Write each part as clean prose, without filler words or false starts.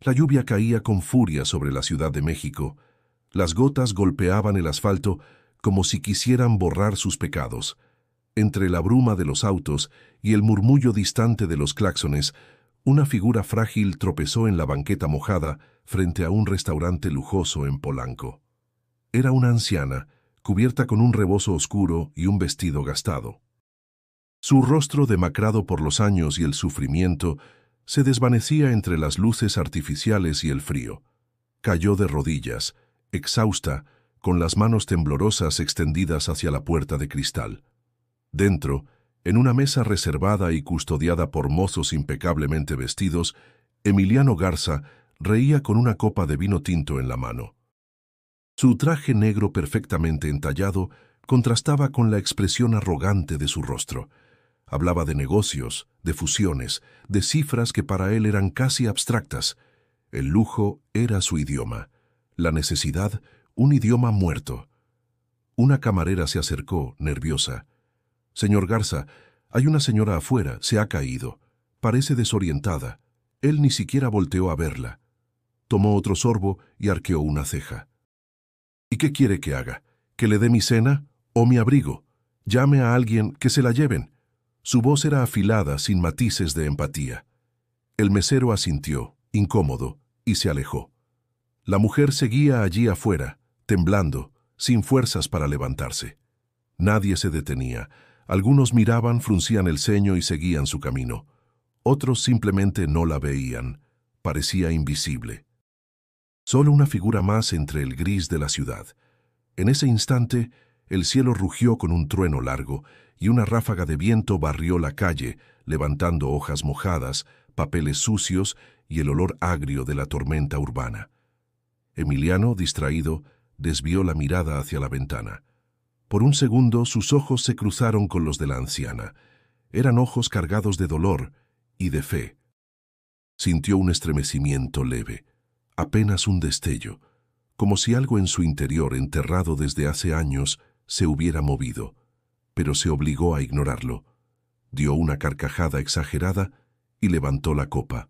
La lluvia caía con furia sobre la Ciudad de México. Las gotas golpeaban el asfalto como si quisieran borrar sus pecados. Entre la bruma de los autos y el murmullo distante de los claxones, una figura frágil tropezó en la banqueta mojada frente a un restaurante lujoso en Polanco. Era una anciana, cubierta con un rebozo oscuro y un vestido gastado. Su rostro, demacrado por los años y el sufrimiento, se desvanecía entre las luces artificiales y el frío. Cayó de rodillas, exhausta, con las manos temblorosas extendidas hacia la puerta de cristal. Dentro, en una mesa reservada y custodiada por mozos impecablemente vestidos, Emiliano Garza reía con una copa de vino tinto en la mano. Su traje negro perfectamente entallado contrastaba con la expresión arrogante de su rostro. Hablaba de negocios, de fusiones, de cifras que para él eran casi abstractas. El lujo era su idioma, la necesidad un idioma muerto. Una camarera se acercó, nerviosa. «Señor Garza, hay una señora afuera, se ha caído. Parece desorientada». Él ni siquiera volteó a verla. Tomó otro sorbo y arqueó una ceja. «¿Y qué quiere que haga? ¿Que le dé mi cena o mi abrigo? Llame a alguien, que se la lleven». Su voz era afilada, sin matices de empatía. El mesero asintió, incómodo, y se alejó. La mujer seguía allí afuera, temblando, sin fuerzas para levantarse. Nadie se detenía. Algunos miraban, fruncían el ceño y seguían su camino. Otros simplemente no la veían. Parecía invisible. Solo una figura más entre el gris de la ciudad. En ese instante, el cielo rugió con un trueno largo y una ráfaga de viento barrió la calle, levantando hojas mojadas, papeles sucios y el olor agrio de la tormenta urbana. Emiliano, distraído, desvió la mirada hacia la ventana. Por un segundo sus ojos se cruzaron con los de la anciana. Eran ojos cargados de dolor y de fe. Sintió un estremecimiento leve, apenas un destello, como si algo en su interior, enterrado desde hace años, se hubiera movido, pero se obligó a ignorarlo. Dio una carcajada exagerada y levantó la copa.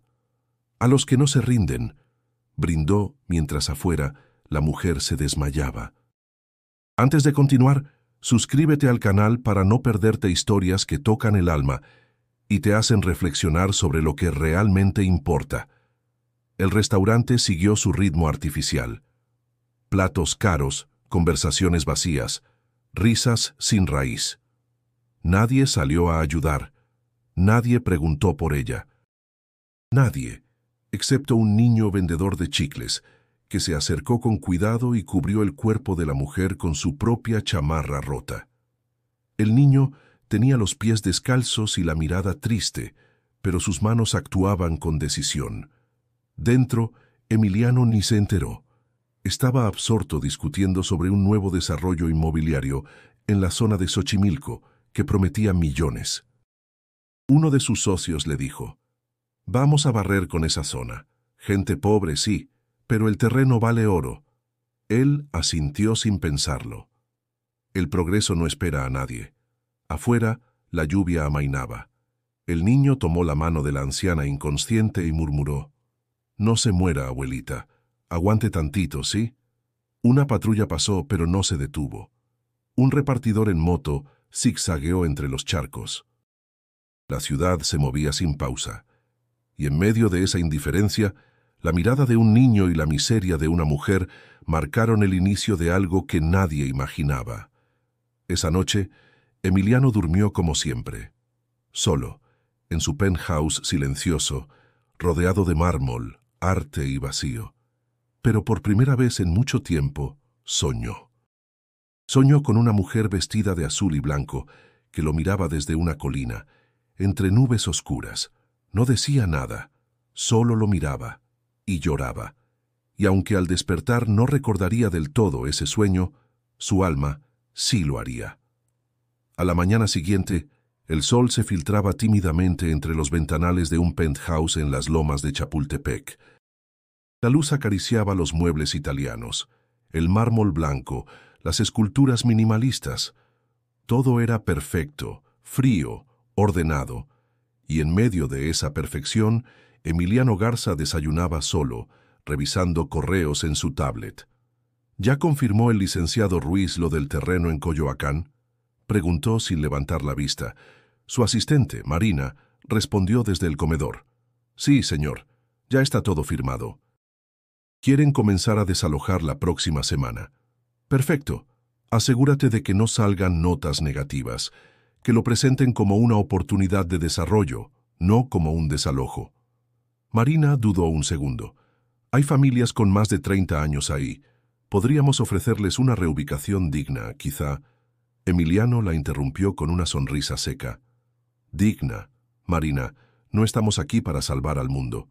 «A los que no se rinden», brindó mientras afuera la mujer se desmayaba. Antes de continuar, suscríbete al canal para no perderte historias que tocan el alma y te hacen reflexionar sobre lo que realmente importa. El restaurante siguió su ritmo artificial. Platos caros, conversaciones vacías, risas sin raíz. Nadie salió a ayudar. Nadie preguntó por ella. Nadie, excepto un niño vendedor de chicles, que se acercó con cuidado y cubrió el cuerpo de la mujer con su propia chamarra rota. El niño tenía los pies descalzos y la mirada triste, pero sus manos actuaban con decisión. Dentro, Emiliano ni se enteró. Estaba absorto discutiendo sobre un nuevo desarrollo inmobiliario en la zona de Xochimilco que prometía millones. Uno de sus socios le dijo: «Vamos a barrer con esa zona. Gente pobre, sí, pero el terreno vale oro». Él asintió sin pensarlo. El progreso no espera a nadie. Afuera, la lluvia amainaba. El niño tomó la mano de la anciana inconsciente y murmuró: «No se muera, abuelita. Aguante tantito, ¿sí?». Una patrulla pasó, pero no se detuvo. Un repartidor en moto zigzagueó entre los charcos. La ciudad se movía sin pausa, y en medio de esa indiferencia, la mirada de un niño y la miseria de una mujer marcaron el inicio de algo que nadie imaginaba. Esa noche, Emiliano durmió como siempre, solo, en su penthouse silencioso, rodeado de mármol, arte y vacío. Pero por primera vez en mucho tiempo, soñó. Soñó con una mujer vestida de azul y blanco que lo miraba desde una colina, entre nubes oscuras. No decía nada, solo lo miraba y lloraba. Y aunque al despertar no recordaría del todo ese sueño, su alma sí lo haría. A la mañana siguiente, el sol se filtraba tímidamente entre los ventanales de un penthouse en las lomas de Chapultepec. La luz acariciaba los muebles italianos, el mármol blanco, las esculturas minimalistas. Todo era perfecto, frío, ordenado, y en medio de esa perfección, Emiliano Garza desayunaba solo, revisando correos en su tablet. ¿Ya confirmó el licenciado Ruiz lo del terreno en Coyoacán?, preguntó sin levantar la vista. Su asistente, Marina, respondió desde el comedor. Sí, señor, ya está todo firmado. Quieren comenzar a desalojar la próxima semana. Perfecto. Asegúrate de que no salgan notas negativas, que lo presenten como una oportunidad de desarrollo, no como un desalojo. Marina dudó un segundo. Hay familias con más de 30 años ahí. Podríamos ofrecerles una reubicación digna, quizá. Emiliano la interrumpió con una sonrisa seca. Digna, Marina, no estamos aquí para salvar al mundo.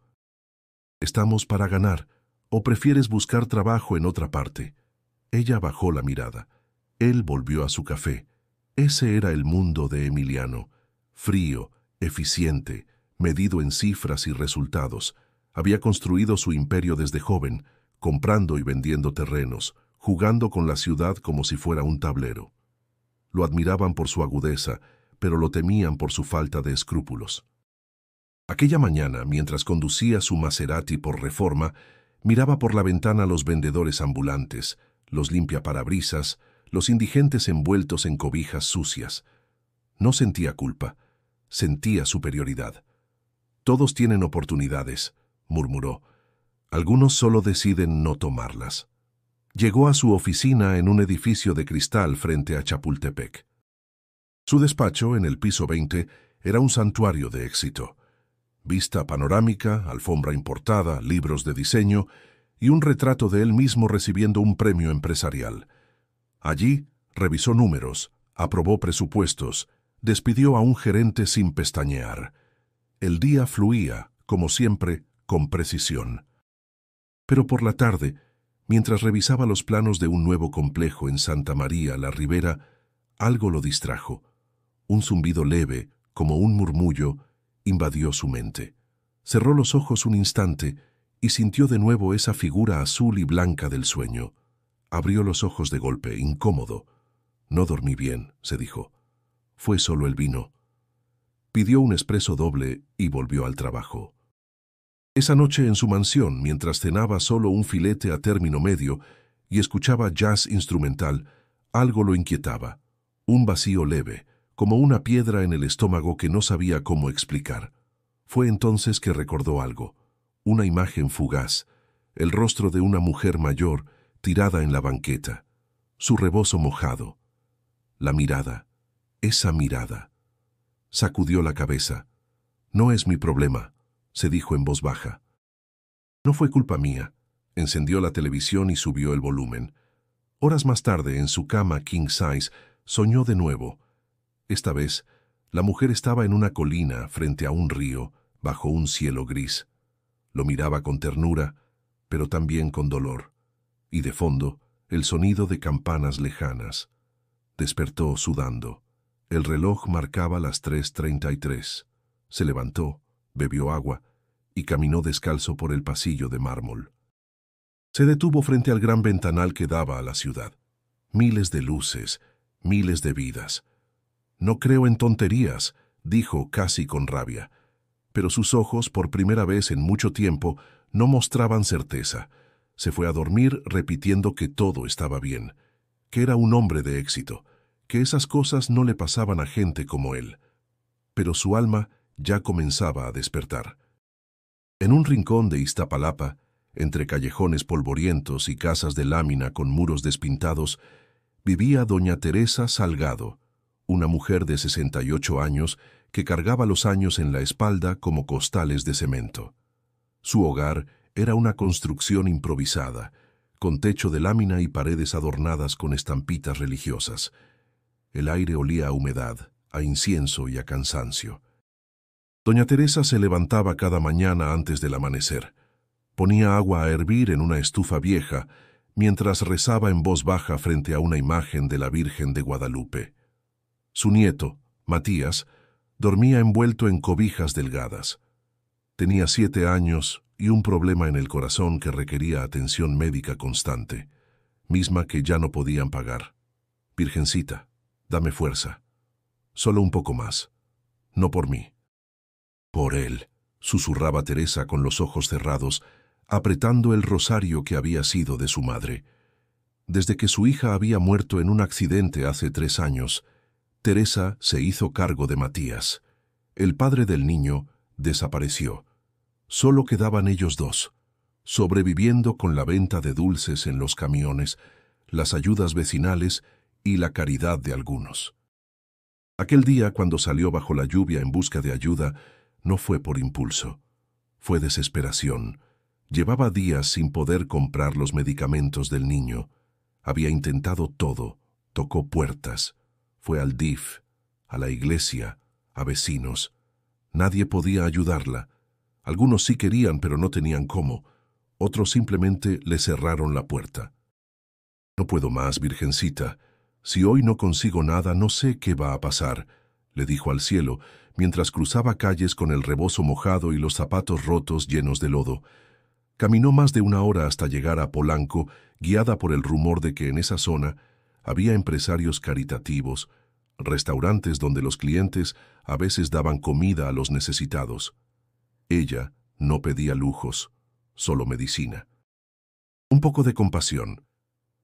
Estamos para ganar, ¿o prefieres buscar trabajo en otra parte? Ella bajó la mirada. Él volvió a su café. Ese era el mundo de Emiliano. Frío, eficiente, medido en cifras y resultados. Había construido su imperio desde joven, comprando y vendiendo terrenos, jugando con la ciudad como si fuera un tablero. Lo admiraban por su agudeza, pero lo temían por su falta de escrúpulos. Aquella mañana, mientras conducía su Maserati por Reforma, miraba por la ventana a los vendedores ambulantes, los limpiaparabrisas, los indigentes envueltos en cobijas sucias. No sentía culpa, sentía superioridad. Todos tienen oportunidades, murmuró. Algunos solo deciden no tomarlas. Llegó a su oficina en un edificio de cristal frente a Chapultepec. Su despacho, en el piso 20, era un santuario de éxito. Vista panorámica, alfombra importada, libros de diseño y un retrato de él mismo recibiendo un premio empresarial. Allí revisó números, aprobó presupuestos, despidió a un gerente sin pestañear. El día fluía, como siempre, con precisión. Pero por la tarde, mientras revisaba los planos de un nuevo complejo en Santa María la Ribera, algo lo distrajo. Un zumbido leve, como un murmullo, invadió su mente. Cerró los ojos un instante y sintió de nuevo esa figura azul y blanca del sueño. Abrió los ojos de golpe, incómodo. No dormí bien, se dijo. Fue solo el vino. Pidió un expreso doble y volvió al trabajo. Esa noche en su mansión, mientras cenaba solo un filete a término medio y escuchaba jazz instrumental, algo lo inquietaba. Un vacío leve, como una piedra en el estómago que no sabía cómo explicar. Fue entonces que recordó algo, una imagen fugaz, el rostro de una mujer mayor tirada en la banqueta, su rebozo mojado. La mirada, esa mirada. Sacudió la cabeza. No es mi problema, se dijo en voz baja. No fue culpa mía. Encendió la televisión y subió el volumen. Horas más tarde, en su cama king size, soñó de nuevo. Esta vez, la mujer estaba en una colina frente a un río, bajo un cielo gris. Lo miraba con ternura, pero también con dolor. Y de fondo, el sonido de campanas lejanas. Despertó sudando. El reloj marcaba las 3:33. Se levantó, bebió agua y caminó descalzo por el pasillo de mármol. Se detuvo frente al gran ventanal que daba a la ciudad. Miles de luces, miles de vidas. No creo en tonterías, dijo casi con rabia. Pero sus ojos, por primera vez en mucho tiempo, no mostraban certeza. Se fue a dormir repitiendo que todo estaba bien, que era un hombre de éxito, que esas cosas no le pasaban a gente como él. Pero su alma ya comenzaba a despertar. En un rincón de Iztapalapa, entre callejones polvorientos y casas de lámina con muros despintados, vivía doña Teresa Salgado, una mujer de 68 años que cargaba los años en la espalda como costales de cemento. Su hogar era una construcción improvisada, con techo de lámina y paredes adornadas con estampitas religiosas. El aire olía a humedad, a incienso y a cansancio. Doña Teresa se levantaba cada mañana antes del amanecer. Ponía agua a hervir en una estufa vieja, mientras rezaba en voz baja frente a una imagen de la Virgen de Guadalupe. Su nieto, Matías, dormía envuelto en cobijas delgadas. Tenía 7 años y un problema en el corazón que requería atención médica constante, misma que ya no podían pagar. Virgencita, dame fuerza. Solo un poco más. No por mí. Por él, susurraba Teresa con los ojos cerrados, apretando el rosario que había sido de su madre. Desde que su hija había muerto en un accidente hace 3 años, Teresa se hizo cargo de Matías. El padre del niño desapareció. Solo quedaban ellos dos, sobreviviendo con la venta de dulces en los camiones, las ayudas vecinales y la caridad de algunos. Aquel día, cuando salió bajo la lluvia en busca de ayuda, no fue por impulso. Fue desesperación. Llevaba días sin poder comprar los medicamentos del niño. Había intentado todo, tocó puertas, fue al DIF, a la iglesia, a vecinos. Nadie podía ayudarla. Algunos sí querían, pero no tenían cómo. Otros simplemente le cerraron la puerta. «No puedo más, Virgencita. Si hoy no consigo nada, no sé qué va a pasar», le dijo al cielo, mientras cruzaba calles con el rebozo mojado y los zapatos rotos llenos de lodo. Caminó más de 1 hora hasta llegar a Polanco, guiada por el rumor de que en esa zona había empresarios caritativos, restaurantes donde los clientes a veces daban comida a los necesitados. Ella no pedía lujos, solo medicina. Un poco de compasión.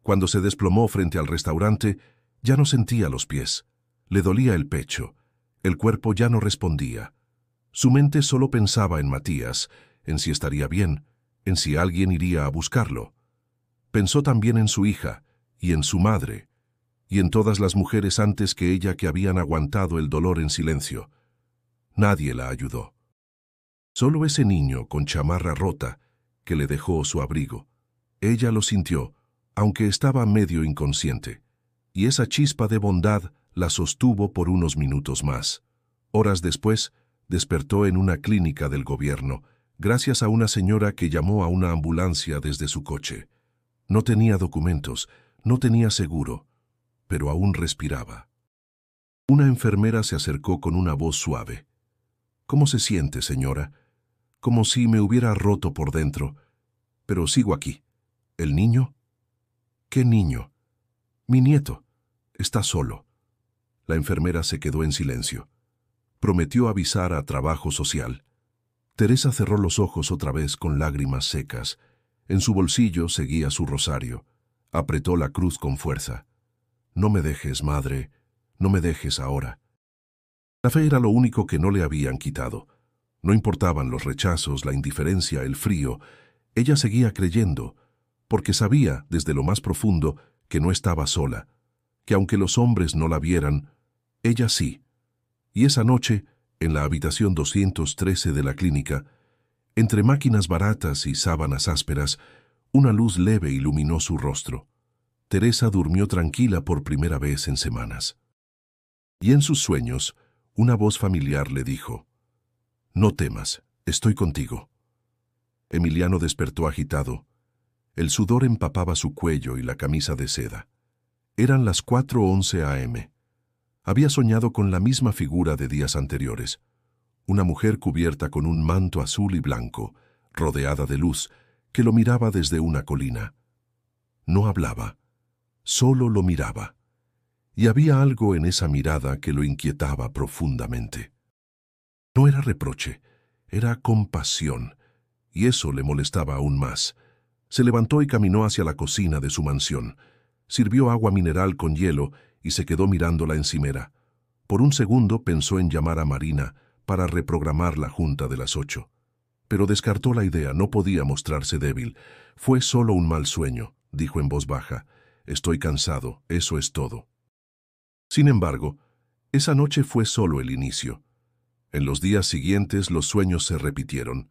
Cuando se desplomó frente al restaurante, ya no sentía los pies. Le dolía el pecho. El cuerpo ya no respondía. Su mente solo pensaba en Matías, en si estaría bien, en si alguien iría a buscarlo. Pensó también en su hija, y en su madre, y en todas las mujeres antes que ella que habían aguantado el dolor en silencio. Nadie la ayudó. Solo ese niño con chamarra rota que le dejó su abrigo. Ella lo sintió, aunque estaba medio inconsciente, y esa chispa de bondad la sostuvo por unos minutos más. Horas después, despertó en una clínica del gobierno, gracias a una señora que llamó a una ambulancia desde su coche. No tenía documentos, no tenía seguro, pero aún respiraba. Una enfermera se acercó con una voz suave. «¿Cómo se siente, señora?» «Como si me hubiera roto por dentro. Pero sigo aquí. ¿El niño?» «¿Qué niño?» «Mi nieto. Está solo». La enfermera se quedó en silencio. Prometió avisar a Trabajo Social. Teresa cerró los ojos otra vez con lágrimas secas. En su bolsillo seguía su rosario. Apretó la cruz con fuerza. «No me dejes, madre. No me dejes ahora». La fe era lo único que no le habían quitado. No importaban los rechazos, la indiferencia, el frío. Ella seguía creyendo, porque sabía, desde lo más profundo, que no estaba sola, que aunque los hombres no la vieran, ella sí. Y esa noche, en la habitación 213 de la clínica, entre máquinas baratas y sábanas ásperas, una luz leve iluminó su rostro. Teresa durmió tranquila por primera vez en semanas. Y en sus sueños, una voz familiar le dijo: «No temas, estoy contigo». Emiliano despertó agitado. El sudor empapaba su cuello y la camisa de seda. Eran las 4:11 a.m. Había soñado con la misma figura de días anteriores. Una mujer cubierta con un manto azul y blanco, rodeada de luz, que lo miraba desde una colina. No hablaba, solo lo miraba. Y había algo en esa mirada que lo inquietaba profundamente. No era reproche, era compasión, y eso le molestaba aún más. Se levantó y caminó hacia la cocina de su mansión. Sirvió agua mineral con hielo y se quedó mirando la encimera. Por un segundo pensó en llamar a Marina para reprogramar la junta de las 8. Pero descartó la idea, no podía mostrarse débil. «Fue solo un mal sueño», dijo en voz baja. «Estoy cansado, eso es todo». Sin embargo, esa noche fue solo el inicio. En los días siguientes los sueños se repitieron,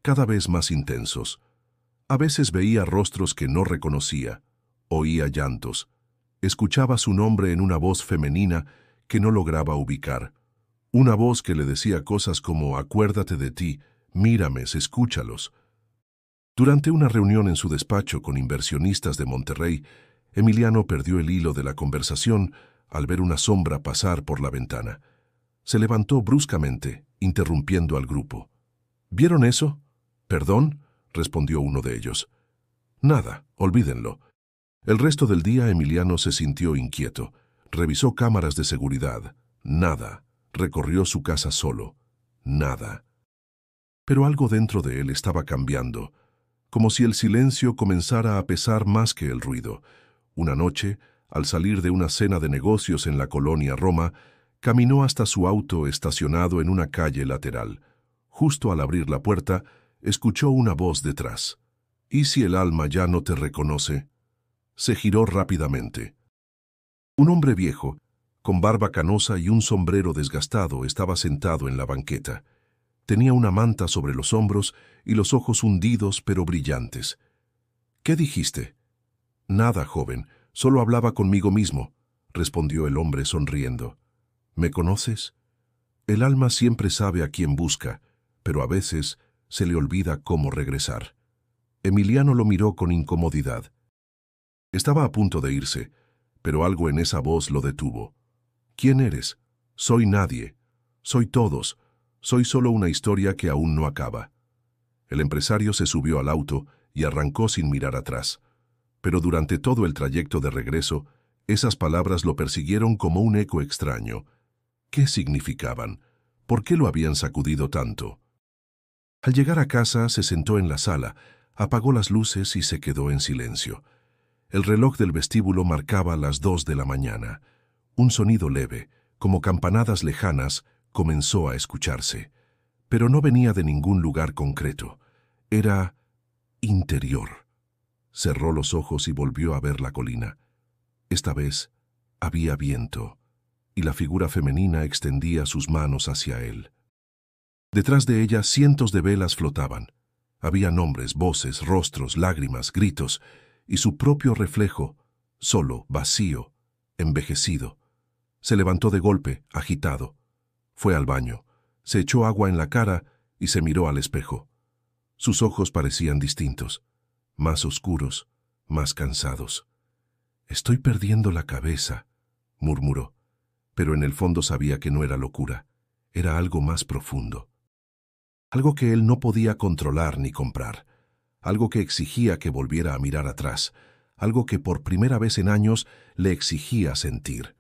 cada vez más intensos. A veces veía rostros que no reconocía, oía llantos, escuchaba su nombre en una voz femenina que no lograba ubicar. Una voz que le decía cosas como «Acuérdate de ti, mírames, escúchalos». Durante una reunión en su despacho con inversionistas de Monterrey, Emiliano perdió el hilo de la conversación al ver una sombra pasar por la ventana. Se levantó bruscamente, interrumpiendo al grupo. «¿Vieron eso?» «¿Perdón?», respondió uno de ellos. «Nada, olvídenlo». El resto del día Emiliano se sintió inquieto. Revisó cámaras de seguridad. Nada. Recorrió su casa solo. Nada. Pero algo dentro de él estaba cambiando, como si el silencio comenzara a pesar más que el ruido. Una noche, al salir de una cena de negocios en la colonia Roma, caminó hasta su auto estacionado en una calle lateral. Justo al abrir la puerta, escuchó una voz detrás. ¿Y si el alma ya no te reconoce? Se giró rápidamente. Un hombre viejo, con barba canosa y un sombrero desgastado, estaba sentado en la banqueta. Tenía una manta sobre los hombros y los ojos hundidos pero brillantes. ¿Qué dijiste? Nada, joven, solo hablaba conmigo mismo, respondió el hombre sonriendo. ¿Me conoces? El alma siempre sabe a quién busca, pero a veces se le olvida cómo regresar. Emiliano lo miró con incomodidad. Estaba a punto de irse, pero algo en esa voz lo detuvo. ¿Quién eres? Soy nadie. Soy todos. Soy solo una historia que aún no acaba. El empresario se subió al auto y arrancó sin mirar atrás. Pero durante todo el trayecto de regreso, esas palabras lo persiguieron como un eco extraño. ¿Qué significaban? ¿Por qué lo habían sacudido tanto? Al llegar a casa, se sentó en la sala, apagó las luces y se quedó en silencio. El reloj del vestíbulo marcaba las 2 de la mañana. Un sonido leve, como campanadas lejanas, comenzó a escucharse. Pero no venía de ningún lugar concreto. Era interior. Cerró los ojos y volvió a ver la colina. Esta vez había viento, y la figura femenina extendía sus manos hacia él. Detrás de ella cientos de velas flotaban. Había nombres, voces, rostros, lágrimas, gritos, y su propio reflejo, solo, vacío, envejecido. Se levantó de golpe, agitado. Fue al baño, se echó agua en la cara y se miró al espejo. Sus ojos parecían distintos, más oscuros, más cansados. «Estoy perdiendo la cabeza», murmuró, pero en el fondo sabía que no era locura, era algo más profundo. Algo que él no podía controlar ni comprar, algo que exigía que volviera a mirar atrás, algo que por primera vez en años le exigía sentir.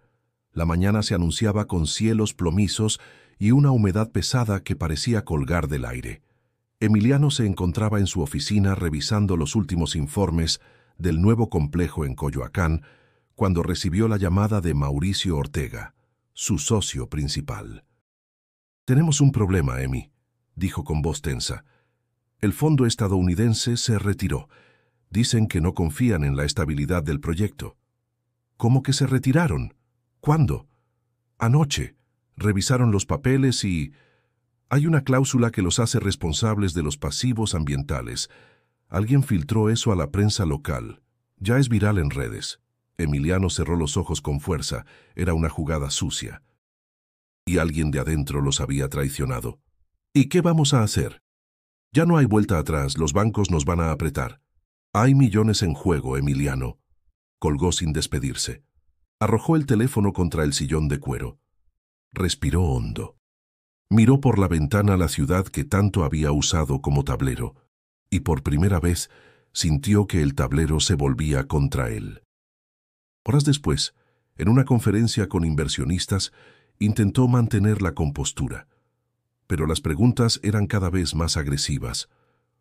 La mañana se anunciaba con cielos plomizos y una humedad pesada que parecía colgar del aire. Emiliano se encontraba en su oficina revisando los últimos informes del nuevo complejo en Coyoacán cuando recibió la llamada de Mauricio Ortega, su socio principal. «Tenemos un problema, Emi», dijo con voz tensa. «El fondo estadounidense se retiró. Dicen que no confían en la estabilidad del proyecto». «¿Cómo que se retiraron? ¿Cuándo?» «Anoche. Revisaron los papeles y hay una cláusula que los hace responsables de los pasivos ambientales. Alguien filtró eso a la prensa local. Ya es viral en redes». Emiliano cerró los ojos con fuerza. Era una jugada sucia. Y alguien de adentro los había traicionado. «¿Y qué vamos a hacer? Ya no hay vuelta atrás, los bancos nos van a apretar. Hay millones en juego, Emiliano». Colgó sin despedirse. Arrojó el teléfono contra el sillón de cuero. Respiró hondo. Miró por la ventana la ciudad que tanto había usado como tablero, y por primera vez sintió que el tablero se volvía contra él. Horas después, en una conferencia con inversionistas, intentó mantener la compostura. Pero las preguntas eran cada vez más agresivas,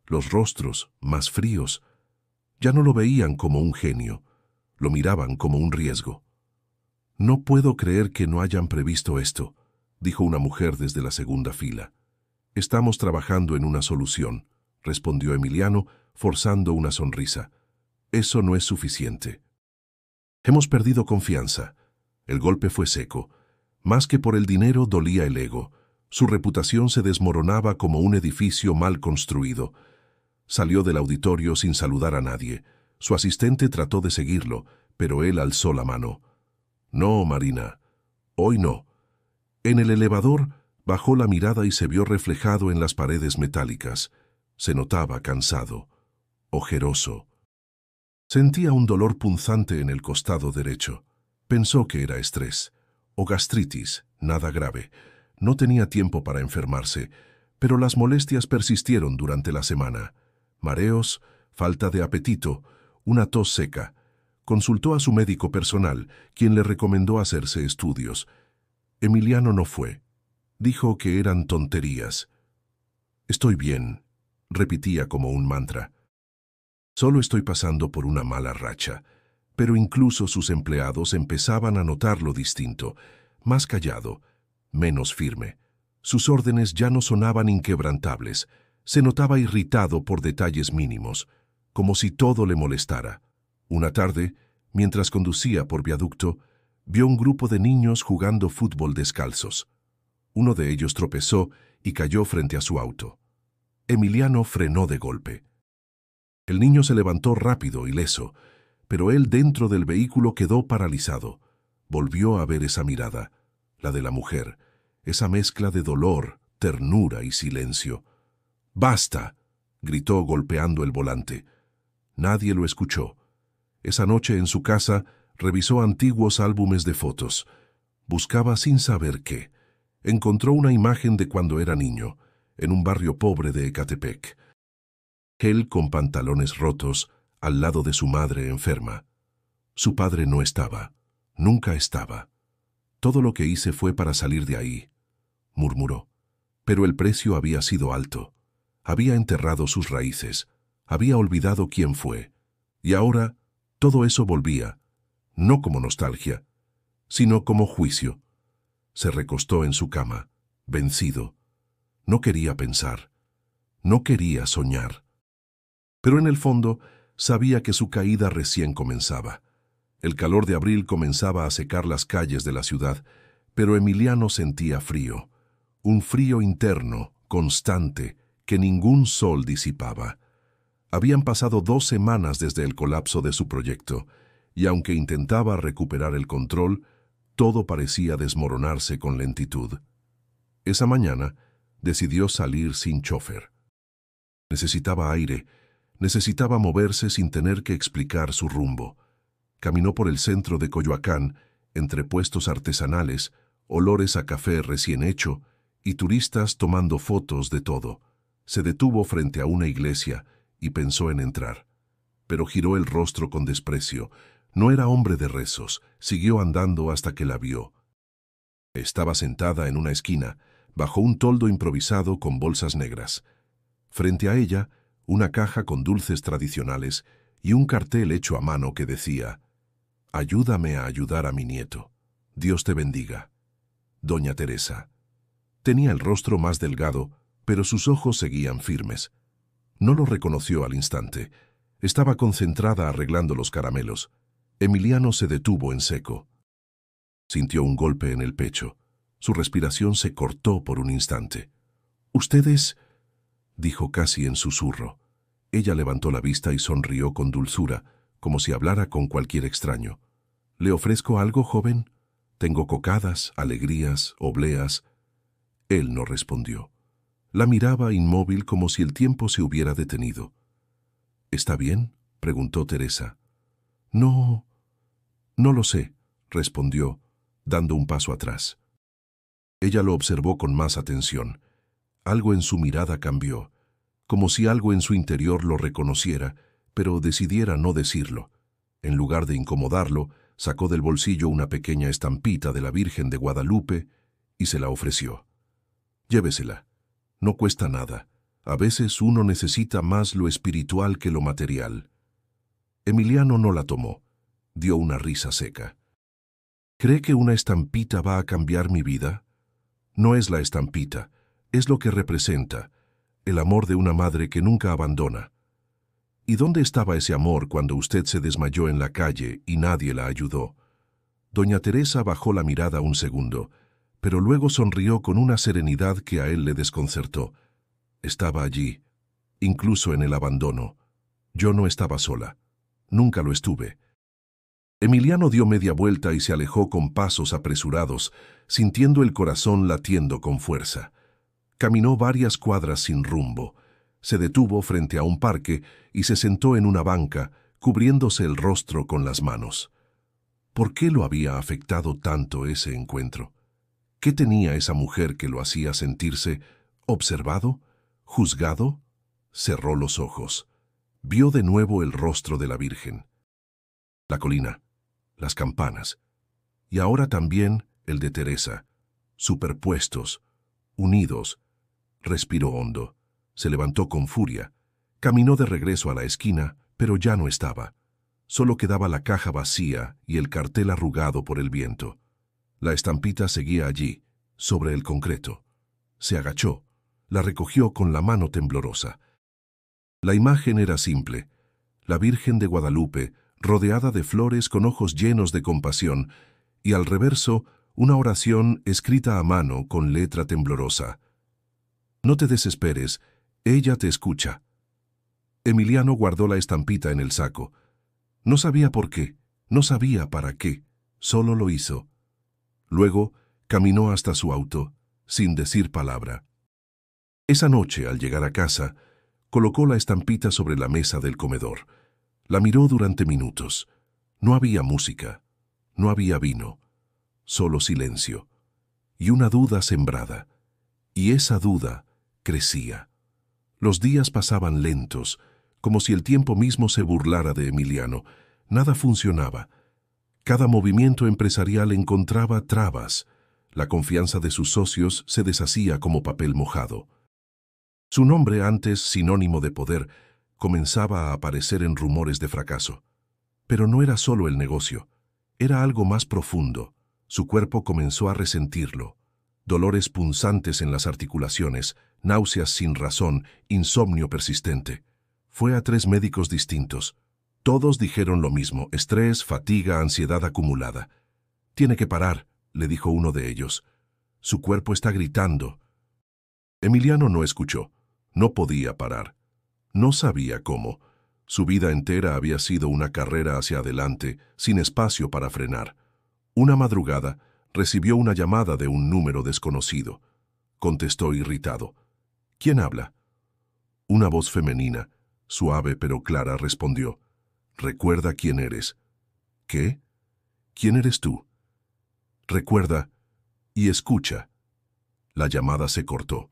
los rostros más fríos. Ya no lo veían como un genio, lo miraban como un riesgo. «No puedo creer que no hayan previsto esto», dijo una mujer desde la segunda fila. «Estamos trabajando en una solución», respondió Emiliano, forzando una sonrisa. «Eso no es suficiente. Hemos perdido confianza». El golpe fue seco. Más que por el dinero dolía el ego. Su reputación se desmoronaba como un edificio mal construido. Salió del auditorio sin saludar a nadie. Su asistente trató de seguirlo, pero él alzó la mano. «No, Marina, hoy no». En el elevador bajó la mirada y se vio reflejado en las paredes metálicas. Se notaba cansado, ojeroso. Sentía un dolor punzante en el costado derecho. Pensó que era estrés o gastritis, nada grave. No tenía tiempo para enfermarse, pero las molestias persistieron durante la semana. Mareos, falta de apetito, una tos seca. Consultó a su médico personal, quien le recomendó hacerse estudios. Emiliano no fue. Dijo que eran tonterías. Estoy bien, repetía como un mantra. Solo estoy pasando por una mala racha. Pero incluso sus empleados empezaban a notarlo distinto, más callado, menos firme. Sus órdenes ya no sonaban inquebrantables. Se notaba irritado por detalles mínimos, como si todo le molestara. Una tarde, mientras conducía por viaducto, vio un grupo de niños jugando fútbol descalzos. Uno de ellos tropezó y cayó frente a su auto. Emiliano frenó de golpe. El niño se levantó rápido, ileso, pero él dentro del vehículo quedó paralizado. Volvió a ver esa mirada, la de la mujer, esa mezcla de dolor, ternura y silencio. ¡Basta!, gritó golpeando el volante. Nadie lo escuchó. Esa noche en su casa revisó antiguos álbumes de fotos. Buscaba sin saber qué. Encontró una imagen de cuando era niño, en un barrio pobre de Ecatepec. Él con pantalones rotos, al lado de su madre enferma. Su padre no estaba, nunca estaba. Todo lo que hice fue para salir de ahí, murmuró. Pero el precio había sido alto. Había enterrado sus raíces, había olvidado quién fue. Y ahora todo eso volvía, no como nostalgia, sino como juicio. Se recostó en su cama, vencido. No quería pensar, no quería soñar. Pero en el fondo sabía que su caída recién comenzaba. El calor de abril comenzaba a secar las calles de la ciudad, pero Emiliano sentía frío, un frío interno, constante, que ningún sol disipaba. Habían pasado 2 semanas desde el colapso de su proyecto, y aunque intentaba recuperar el control, todo parecía desmoronarse con lentitud. Esa mañana decidió salir sin chofer. Necesitaba aire, necesitaba moverse sin tener que explicar su rumbo. Caminó por el centro de Coyoacán, entre puestos artesanales, olores a café recién hecho y turistas tomando fotos de todo. Se detuvo frente a una iglesia y pensó en entrar. Pero giró el rostro con desprecio. No era hombre de rezos. Siguió andando hasta que la vio. Estaba sentada en una esquina, bajo un toldo improvisado con bolsas negras. Frente a ella, una caja con dulces tradicionales y un cartel hecho a mano que decía: «Ayúdame a ayudar a mi nieto. Dios te bendiga. Doña Teresa». Tenía el rostro más delgado, pero sus ojos seguían firmes. No lo reconoció al instante. Estaba concentrada arreglando los caramelos. Emiliano se detuvo en seco. Sintió un golpe en el pecho. Su respiración se cortó por un instante. «¿Ustedes?», dijo casi en susurro. Ella levantó la vista y sonrió con dulzura, como si hablara con cualquier extraño. «¿Le ofrezco algo, joven? Tengo cocadas, alegrías, obleas». Él no respondió. La miraba inmóvil como si el tiempo se hubiera detenido. «¿Está bien?», preguntó Teresa. «No lo sé», respondió, dando un paso atrás. Ella lo observó con más atención. Algo en su mirada cambió, como si algo en su interior lo reconociera, pero decidiera no decirlo. En lugar de incomodarlo, sacó del bolsillo una pequeña estampita de la Virgen de Guadalupe y se la ofreció. «Llévesela. No cuesta nada. A veces uno necesita más lo espiritual que lo material». Emiliano no la tomó. Dio una risa seca. «¿Cree que una estampita va a cambiar mi vida? No es la estampita, es lo que representa, el amor de una madre que nunca abandona. ¿Y dónde estaba ese amor cuando usted se desmayó en la calle y nadie la ayudó?» Doña Teresa bajó la mirada un segundo, pero luego sonrió con una serenidad que a él le desconcertó. Estaba allí, incluso en el abandono. Yo no estaba sola. Nunca lo estuve. Emiliano dio media vuelta y se alejó con pasos apresurados, sintiendo el corazón latiendo con fuerza. Caminó varias cuadras sin rumbo. Se detuvo frente a un parque y se sentó en una banca, cubriéndose el rostro con las manos. ¿Por qué lo había afectado tanto ese encuentro? ¿Qué tenía esa mujer que lo hacía sentirse observado, juzgado? Cerró los ojos. Vio de nuevo el rostro de la Virgen. La colina, las campanas, y ahora también el de Teresa, superpuestos, unidos. Respiró hondo. Se levantó con furia. Caminó de regreso a la esquina, pero ya no estaba. Solo quedaba la caja vacía y el cartel arrugado por el viento. La estampita seguía allí, sobre el concreto. Se agachó, la recogió con la mano temblorosa. La imagen era simple. La Virgen de Guadalupe, rodeada de flores con ojos llenos de compasión, y al reverso una oración escrita a mano con letra temblorosa. No te desesperes, ella te escucha. Emiliano guardó la estampita en el saco. No sabía por qué, no sabía para qué, solo lo hizo. Luego caminó hasta su auto, sin decir palabra. Esa noche, al llegar a casa, colocó la estampita sobre la mesa del comedor. La miró durante minutos. No había música, no había vino, solo silencio. Y una duda sembrada. Y esa duda crecía. Los días pasaban lentos, como si el tiempo mismo se burlara de Emiliano. Nada funcionaba. Cada movimiento empresarial encontraba trabas. La confianza de sus socios se deshacía como papel mojado. Su nombre, antes sinónimo de poder, comenzaba a aparecer en rumores de fracaso. Pero no era solo el negocio, era algo más profundo. Su cuerpo comenzó a resentirlo. Dolores punzantes en las articulaciones, náuseas sin razón, insomnio persistente. Fue a 3 médicos distintos. Todos dijeron lo mismo: estrés, fatiga, ansiedad acumulada. «Tiene que parar», le dijo uno de ellos. «Su cuerpo está gritando». Emiliano no escuchó. No podía parar. No sabía cómo. Su vida entera había sido una carrera hacia adelante, sin espacio para frenar. Una madrugada, recibió una llamada de un número desconocido. Contestó irritado. «¿Quién habla?» Una voz femenina, suave pero clara, respondió. «Recuerda quién eres». «¿Qué? ¿Quién eres tú?» «Recuerda y escucha». La llamada se cortó.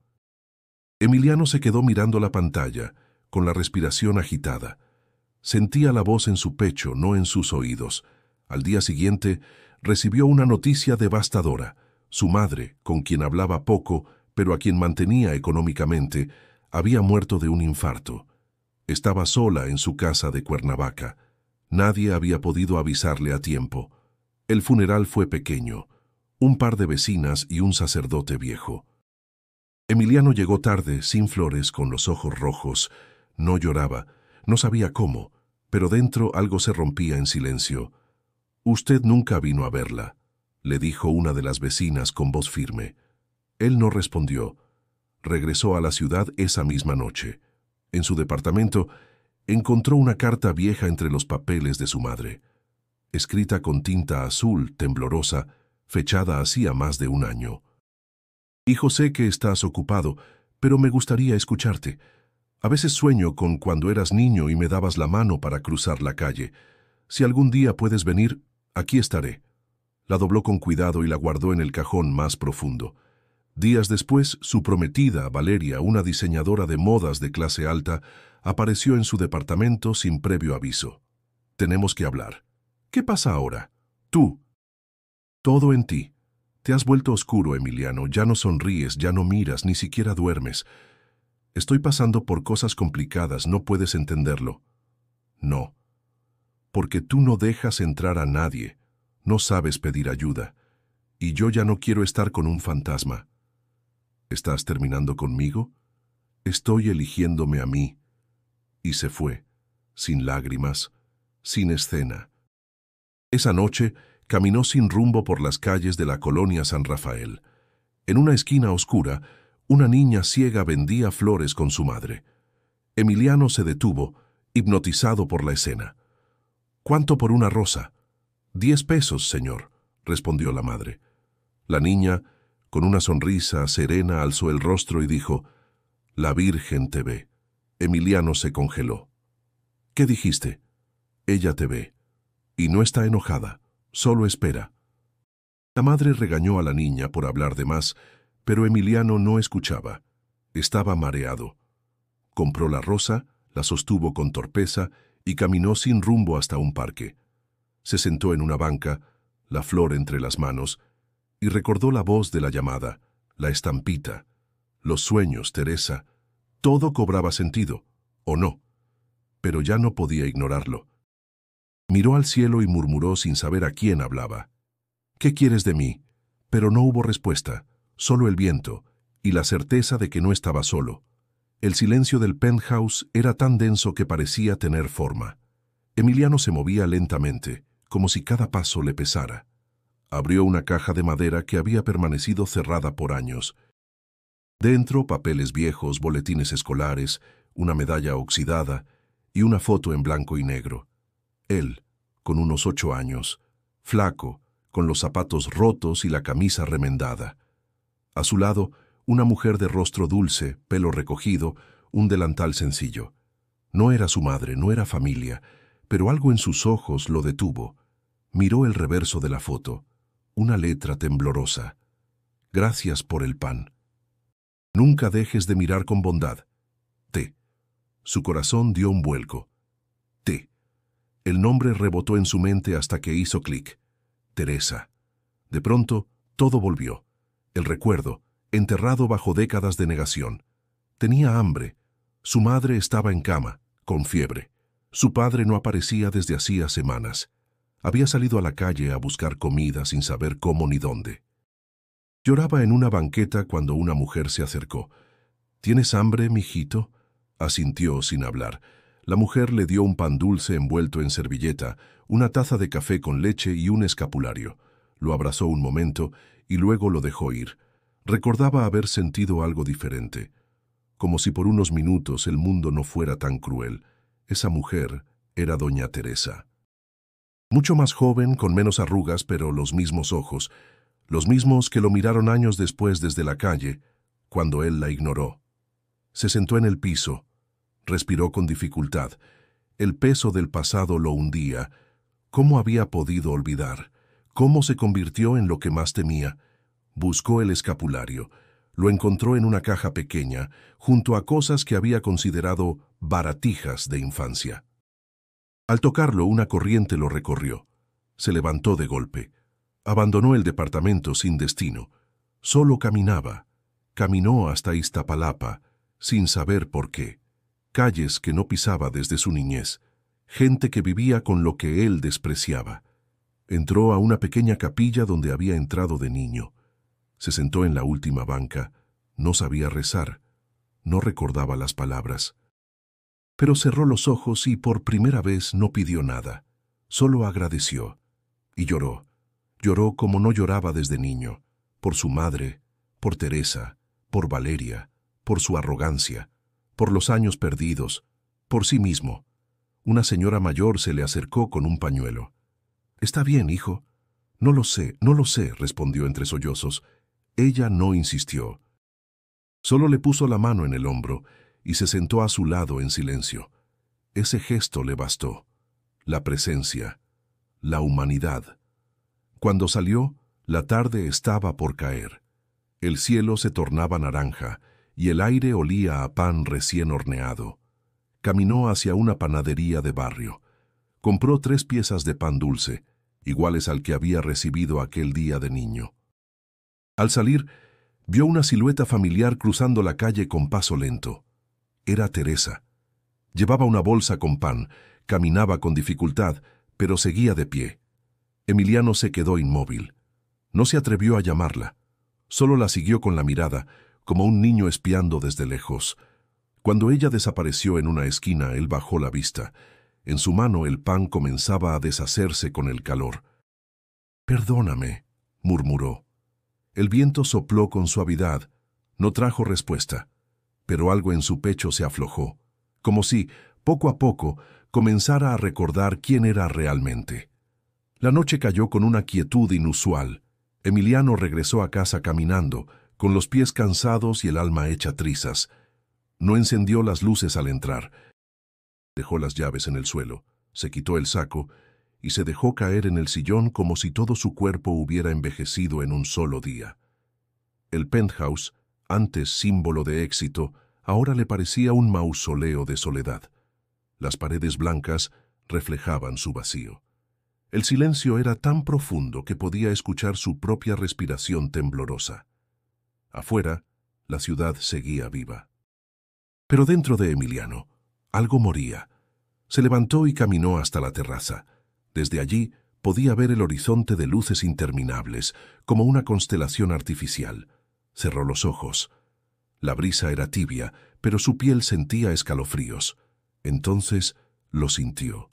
Emiliano se quedó mirando la pantalla, con la respiración agitada. Sentía la voz en su pecho, no en sus oídos. Al día siguiente, recibió una noticia devastadora. Su madre, con quien hablaba poco, pero a quien mantenía económicamente, había muerto de un infarto. Estaba sola en su casa de Cuernavaca. Nadie había podido avisarle a tiempo. El funeral fue pequeño. Un par de vecinas y un sacerdote viejo. Emiliano llegó tarde, sin flores, con los ojos rojos. No lloraba, no sabía cómo, pero dentro algo se rompía en silencio. «Usted nunca vino a verla», le dijo una de las vecinas con voz firme. Él no respondió. Regresó a la ciudad esa misma noche. En su departamento encontró una carta vieja entre los papeles de su madre, escrita con tinta azul temblorosa, fechada hacía más de 1 año. «Hijo, sé que estás ocupado, pero me gustaría escucharte. A veces sueño con cuando eras niño y me dabas la mano para cruzar la calle. Si algún día puedes venir, aquí estaré». La dobló con cuidado y la guardó en el cajón más profundo. Días después, su prometida, Valeria, una diseñadora de modas de clase alta, apareció en su departamento sin previo aviso. «Tenemos que hablar». «¿Qué pasa ahora?» «Tú». «Todo en ti. Te has vuelto oscuro, Emiliano. Ya no sonríes, ya no miras, ni siquiera duermes. Estoy pasando por cosas complicadas, ¿no puedes entenderlo?» «No. Porque tú no dejas entrar a nadie. No sabes pedir ayuda. Y yo ya no quiero estar con un fantasma». «¿Estás terminando conmigo?» «Estoy eligiéndome a mí». Y se fue, sin lágrimas, sin escena. Esa noche caminó sin rumbo por las calles de la colonia San Rafael. En una esquina oscura, una niña ciega vendía flores con su madre. Emiliano se detuvo, hipnotizado por la escena. «¿Cuánto por una rosa?» «10 pesos, señor», respondió la madre. La niña, con una sonrisa serena, alzó el rostro y dijo: «La Virgen te ve». Emiliano se congeló. «¿Qué dijiste?» «Ella te ve. Y no está enojada, solo espera». La madre regañó a la niña por hablar de más, pero Emiliano no escuchaba. Estaba mareado. Compró la rosa, la sostuvo con torpeza y caminó sin rumbo hasta un parque. Se sentó en una banca, la flor entre las manos, y recordó la voz de la llamada, la estampita, los sueños, Teresa, Todo cobraba sentido, ¿o no? Pero ya no podía ignorarlo. Miró al cielo y murmuró sin saber a quién hablaba. «¿Qué quieres de mí?» Pero no hubo respuesta, solo el viento, y la certeza de que no estaba solo. El silencio del penthouse era tan denso que parecía tener forma. Emiliano se movía lentamente, como si cada paso le pesara. Abrió una caja de madera que había permanecido cerrada por años. Dentro, papeles viejos, boletines escolares, una medalla oxidada y una foto en blanco y negro. Él, con unos 8 años, flaco, con los zapatos rotos y la camisa remendada. A su lado, una mujer de rostro dulce, pelo recogido, un delantal sencillo. No era su madre, no era familia, pero algo en sus ojos lo detuvo. Miró el reverso de la foto, una letra temblorosa. «Gracias por el pan. Nunca dejes de mirar con bondad. T». Su corazón dio un vuelco. T. El nombre rebotó en su mente hasta que hizo clic. Teresa. De pronto, todo volvió. El recuerdo, enterrado bajo décadas de negación. Tenía hambre. Su madre estaba en cama, con fiebre. Su padre no aparecía desde hacía semanas. Había salido a la calle a buscar comida sin saber cómo ni dónde. Lloraba en una banqueta cuando una mujer se acercó. «¿Tienes hambre, mijito?», asintió sin hablar. La mujer le dio un pan dulce envuelto en servilleta, una taza de café con leche y un escapulario. Lo abrazó un momento y luego lo dejó ir. Recordaba haber sentido algo diferente. Como si por unos minutos el mundo no fuera tan cruel. Esa mujer era doña Teresa. Mucho más joven, con menos arrugas, pero los mismos ojos. Los mismos que lo miraron años después desde la calle, cuando él la ignoró. Se sentó en el piso. Respiró con dificultad. El peso del pasado lo hundía. ¿Cómo había podido olvidar? ¿Cómo se convirtió en lo que más temía? Buscó el escapulario. Lo encontró en una caja pequeña, junto a cosas que había considerado baratijas de infancia. Al tocarlo, una corriente lo recorrió. Se levantó de golpe. Abandonó el departamento sin destino. Solo caminaba. Caminó hasta Iztapalapa, sin saber por qué. Calles que no pisaba desde su niñez. Gente que vivía con lo que él despreciaba. Entró a una pequeña capilla donde había entrado de niño. Se sentó en la última banca. No sabía rezar. No recordaba las palabras. Pero cerró los ojos y por primera vez no pidió nada. Solo agradeció. Y lloró. Lloró como no lloraba desde niño. Por su madre, por Teresa, por Valeria, por su arrogancia, por los años perdidos, por sí mismo. Una señora mayor se le acercó con un pañuelo. «Está bien, hijo». «No lo sé, respondió entre sollozos. Ella no insistió. Solo le puso la mano en el hombro y se sentó a su lado en silencio. Ese gesto le bastó. La presencia, la humanidad. Cuando salió, la tarde estaba por caer. El cielo se tornaba naranja y el aire olía a pan recién horneado. Caminó hacia una panadería de barrio. Compró 3 piezas de pan dulce, iguales al que había recibido aquel día de niño. Al salir, vio una silueta familiar cruzando la calle con paso lento. Era Teresa. Llevaba una bolsa con pan, caminaba con dificultad, pero seguía de pie. Emiliano se quedó inmóvil. No se atrevió a llamarla. Solo la siguió con la mirada, como un niño espiando desde lejos. Cuando ella desapareció en una esquina, él bajó la vista. En su mano el pan comenzaba a deshacerse con el calor. «Perdóname», murmuró. El viento sopló con suavidad. No trajo respuesta, pero algo en su pecho se aflojó, como si, poco a poco, comenzara a recordar quién era realmente. La noche cayó con una quietud inusual. Emiliano regresó a casa caminando, con los pies cansados y el alma hecha trizas. No encendió las luces al entrar. Dejó las llaves en el suelo, se quitó el saco y se dejó caer en el sillón como si todo su cuerpo hubiera envejecido en un solo día. El penthouse, antes símbolo de éxito, ahora le parecía un mausoleo de soledad. Las paredes blancas reflejaban su vacío. El silencio era tan profundo que podía escuchar su propia respiración temblorosa. Afuera, la ciudad seguía viva. Pero dentro de Emiliano, algo moría. Se levantó y caminó hasta la terraza. Desde allí podía ver el horizonte de luces interminables, como una constelación artificial. Cerró los ojos. La brisa era tibia, pero su piel sentía escalofríos. Entonces lo sintió.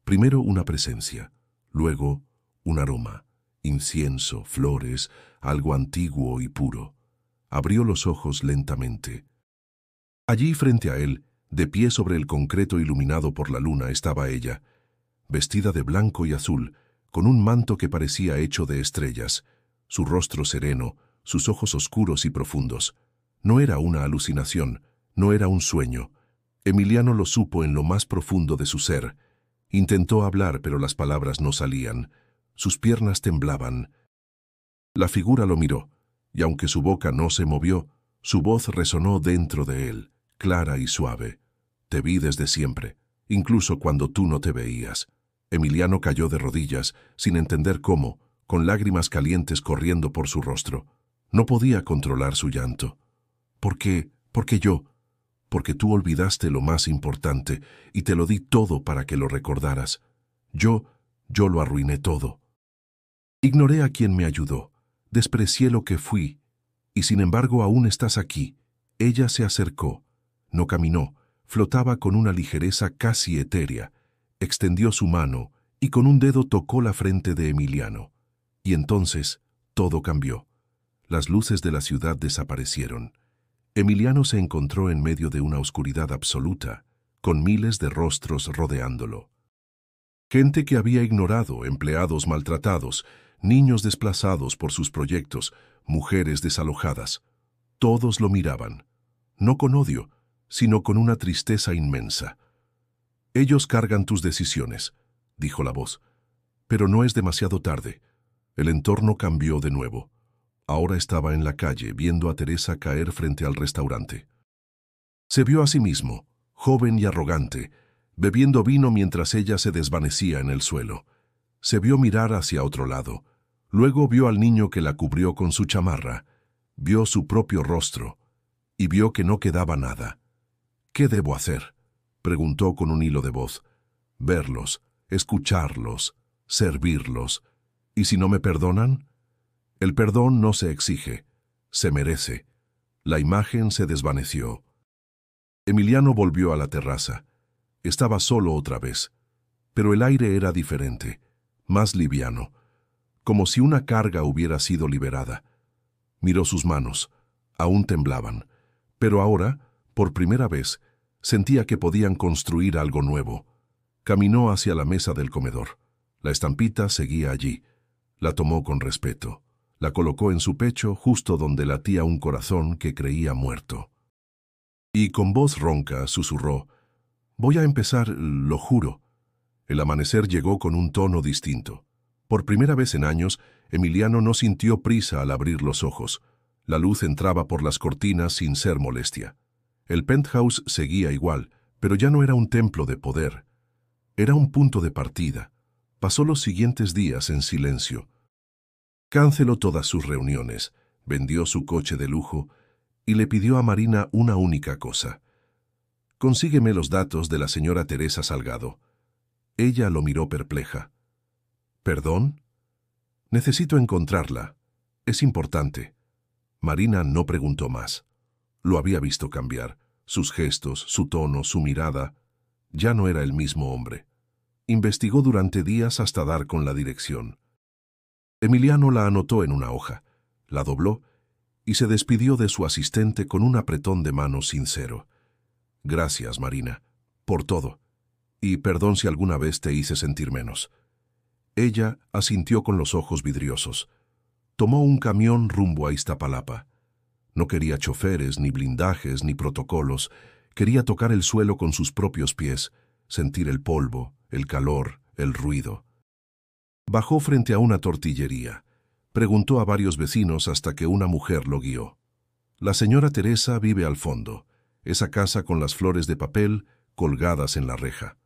Primero una presencia, luego un aroma, incienso, flores, algo antiguo y puro. Abrió los ojos lentamente. Allí frente a él, de pie sobre el concreto iluminado por la luna, estaba ella, vestida de blanco y azul, con un manto que parecía hecho de estrellas, su rostro sereno, sus ojos oscuros y profundos. No era una alucinación, no era un sueño. Emiliano lo supo en lo más profundo de su ser. Intentó hablar, pero las palabras no salían. Sus piernas temblaban. La figura lo miró, y aunque su boca no se movió, su voz resonó dentro de él, clara y suave. Te vi desde siempre, incluso cuando tú no te veías. Emiliano cayó de rodillas, sin entender cómo, con lágrimas calientes corriendo por su rostro. No podía controlar su llanto. ¿Por qué? Porque yo. Porque tú olvidaste lo más importante y te lo di todo para que lo recordaras. Yo lo arruiné todo. Ignoré a quien me ayudó, desprecié lo que fui, y sin embargo aún estás aquí. Ella se acercó, no caminó, flotaba con una ligereza casi etérea, extendió su mano y con un dedo tocó la frente de Emiliano. Y entonces todo cambió. Las luces de la ciudad desaparecieron. Emiliano se encontró en medio de una oscuridad absoluta, con miles de rostros rodeándolo. Gente que había ignorado, empleados maltratados, niños desplazados por sus proyectos, mujeres desalojadas. Todos lo miraban, no con odio, sino con una tristeza inmensa. «Ellos cargan tus decisiones», dijo la voz. Pero no es demasiado tarde. El entorno cambió de nuevo. Ahora estaba en la calle, viendo a Teresa caer frente al restaurante. Se vio a sí mismo, joven y arrogante, bebiendo vino mientras ella se desvanecía en el suelo. Se vio mirar hacia otro lado. Luego vio al niño que la cubrió con su chamarra. Vio su propio rostro y vio que no quedaba nada. «¿Qué debo hacer?», preguntó con un hilo de voz. «Verlos, escucharlos, servirlos. ¿Y si no me perdonan?». El perdón no se exige, se merece. La imagen se desvaneció. Emiliano volvió a la terraza. Estaba solo otra vez, pero el aire era diferente, más liviano, como si una carga hubiera sido liberada. Miró sus manos, aún temblaban, pero ahora, por primera vez, sentía que podían construir algo nuevo. Caminó hacia la mesa del comedor. La estampita seguía allí. La tomó con respeto. La colocó en su pecho, justo donde latía un corazón que creía muerto. Y con voz ronca susurró: «Voy a empezar, lo juro». El amanecer llegó con un tono distinto. Por primera vez en años, Emiliano no sintió prisa al abrir los ojos. La luz entraba por las cortinas sin ser molestia. El penthouse seguía igual, pero ya no era un templo de poder. Era un punto de partida. Pasó los siguientes días en silencio. Canceló todas sus reuniones, vendió su coche de lujo y le pidió a Marina una única cosa: «Consígueme los datos de la señora Teresa Salgado». Ella lo miró perpleja. «¿Perdón? Necesito encontrarla. Es importante». Marina no preguntó más. Lo había visto cambiar. Sus gestos, su tono, su mirada. Ya no era el mismo hombre. Investigó durante días hasta dar con la dirección. Emiliano la anotó en una hoja, la dobló y se despidió de su asistente con un apretón de manos sincero. «Gracias, Marina, por todo, y perdón si alguna vez te hice sentir menos». Ella asintió con los ojos vidriosos. Tomó un camión rumbo a Iztapalapa. No quería choferes, ni blindajes, ni protocolos. Quería tocar el suelo con sus propios pies, sentir el polvo, el calor, el ruido. Bajó frente a una tortillería. Preguntó a varios vecinos hasta que una mujer lo guió. «La señora Teresa vive al fondo, esa casa con las flores de papel colgadas en la reja».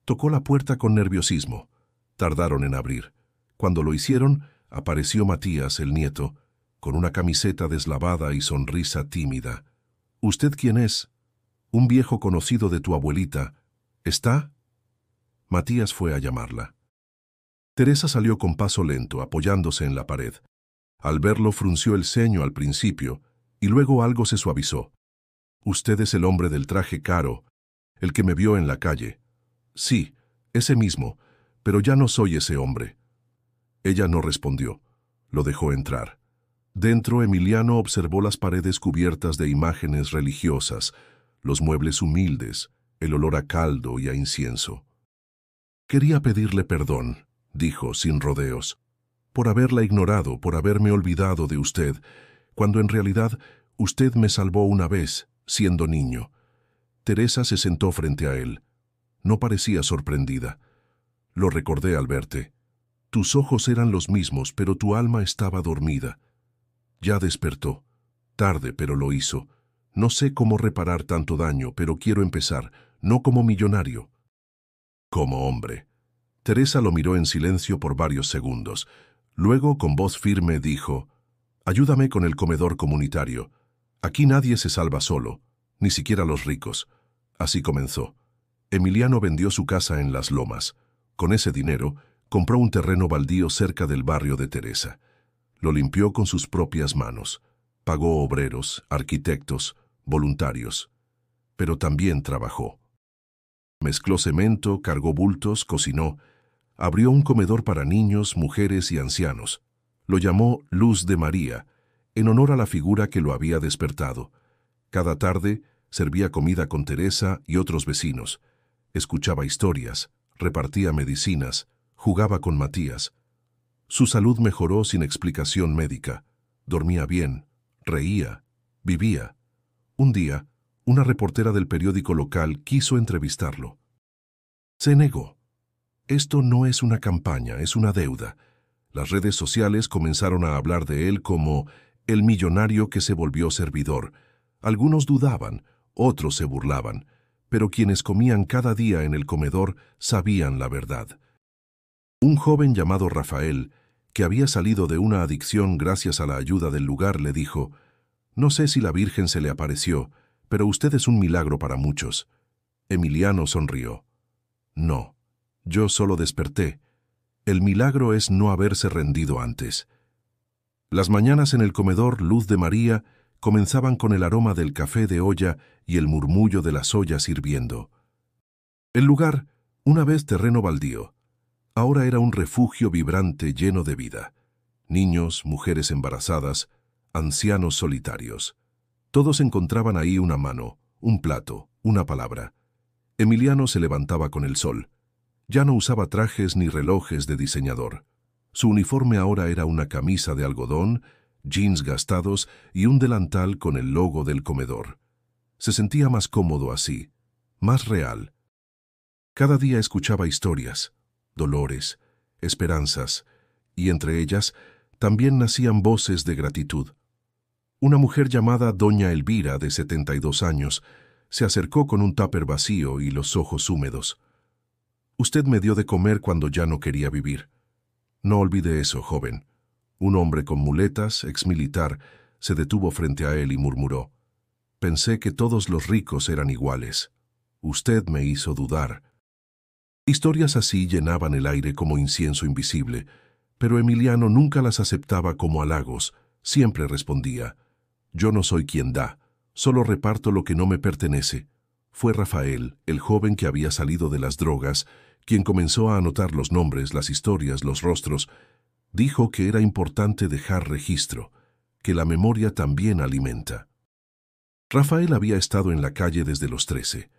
Tocó la puerta con nerviosismo. Tardaron en abrir. Cuando lo hicieron, apareció Matías, el nieto, con una camiseta deslavada y sonrisa tímida. «¿Usted quién es?». Un viejo conocido de tu abuelita. ¿Está? Matías fue a llamarla. Teresa salió con paso lento, apoyándose en la pared. Al verlo frunció el ceño al principio, y luego algo se suavizó. «Usted es el hombre del traje caro, el que me vio en la calle». «Sí, ese mismo, pero ya no soy ese hombre». Ella no respondió. Lo dejó entrar. Dentro, Emiliano observó las paredes cubiertas de imágenes religiosas, los muebles humildes, el olor a caldo y a incienso. «Quería pedirle perdón», dijo sin rodeos, «por haberla ignorado, por haberme olvidado de usted, cuando en realidad usted me salvó una vez, siendo niño». Teresa se sentó frente a él. No parecía sorprendida. «Lo recordé al verte. Tus ojos eran los mismos, pero tu alma estaba dormida. Ya despertó. Tarde, pero lo hizo. No sé cómo reparar tanto daño, pero quiero empezar, no como millonario, como hombre». Teresa lo miró en silencio por varios segundos. Luego, con voz firme, dijo: «Ayúdame con el comedor comunitario. Aquí nadie se salva solo, ni siquiera los ricos». Así comenzó. Emiliano vendió su casa en Las Lomas. Con ese dinero, compró un terreno baldío cerca del barrio de Teresa. Lo limpió con sus propias manos. Pagó obreros, arquitectos, voluntarios. Pero también trabajó. Mezcló cemento, cargó bultos, cocinó. Abrió un comedor para niños, mujeres y ancianos. Lo llamó Luz de María, en honor a la figura que lo había despertado. Cada tarde servía comida con Teresa y otros vecinos. Escuchaba historias, repartía medicinas, jugaba con Matías. Su salud mejoró sin explicación médica. Dormía bien, reía, vivía. Un día, una reportera del periódico local quiso entrevistarlo. Se negó. Esto no es una campaña, es una deuda. Las redes sociales comenzaron a hablar de él como el millonario que se volvió servidor. Algunos dudaban, otros se burlaban, pero quienes comían cada día en el comedor sabían la verdad. Un joven llamado Rafael, que había salido de una adicción gracias a la ayuda del lugar, le dijo: «No sé si la Virgen se le apareció, pero usted es un milagro para muchos». Emiliano sonrió. «No, yo solo desperté. El milagro es no haberse rendido antes». Las mañanas en el comedor Luz de María comenzaban con el aroma del café de olla y el murmullo de las ollas hirviendo. El lugar, una vez terreno baldío, ahora era un refugio vibrante lleno de vida. Niños, mujeres embarazadas, ancianos solitarios. Todos encontraban ahí una mano, un plato, una palabra. Emiliano se levantaba con el sol. Ya no usaba trajes ni relojes de diseñador. Su uniforme ahora era una camisa de algodón, jeans gastados y un delantal con el logo del comedor. Se sentía más cómodo así, más real. Cada día escuchaba historias, dolores, esperanzas, y entre ellas también nacían voces de gratitud. Una mujer llamada Doña Elvira, de 72 años, se acercó con un tupper vacío y los ojos húmedos. «Usted me dio de comer cuando ya no quería vivir». «No olvide eso, joven». Un hombre con muletas, exmilitar, se detuvo frente a él y murmuró: «Pensé que todos los ricos eran iguales. Usted me hizo dudar». Historias así llenaban el aire como incienso invisible, pero Emiliano nunca las aceptaba como halagos. Siempre respondía: «Yo no soy quien da, solo reparto lo que no me pertenece». Fue Rafael, el joven que había salido de las drogas, quien comenzó a anotar los nombres, las historias, los rostros. Dijo que era importante dejar registro, que la memoria también alimenta. Rafael había estado en la calle desde los 13.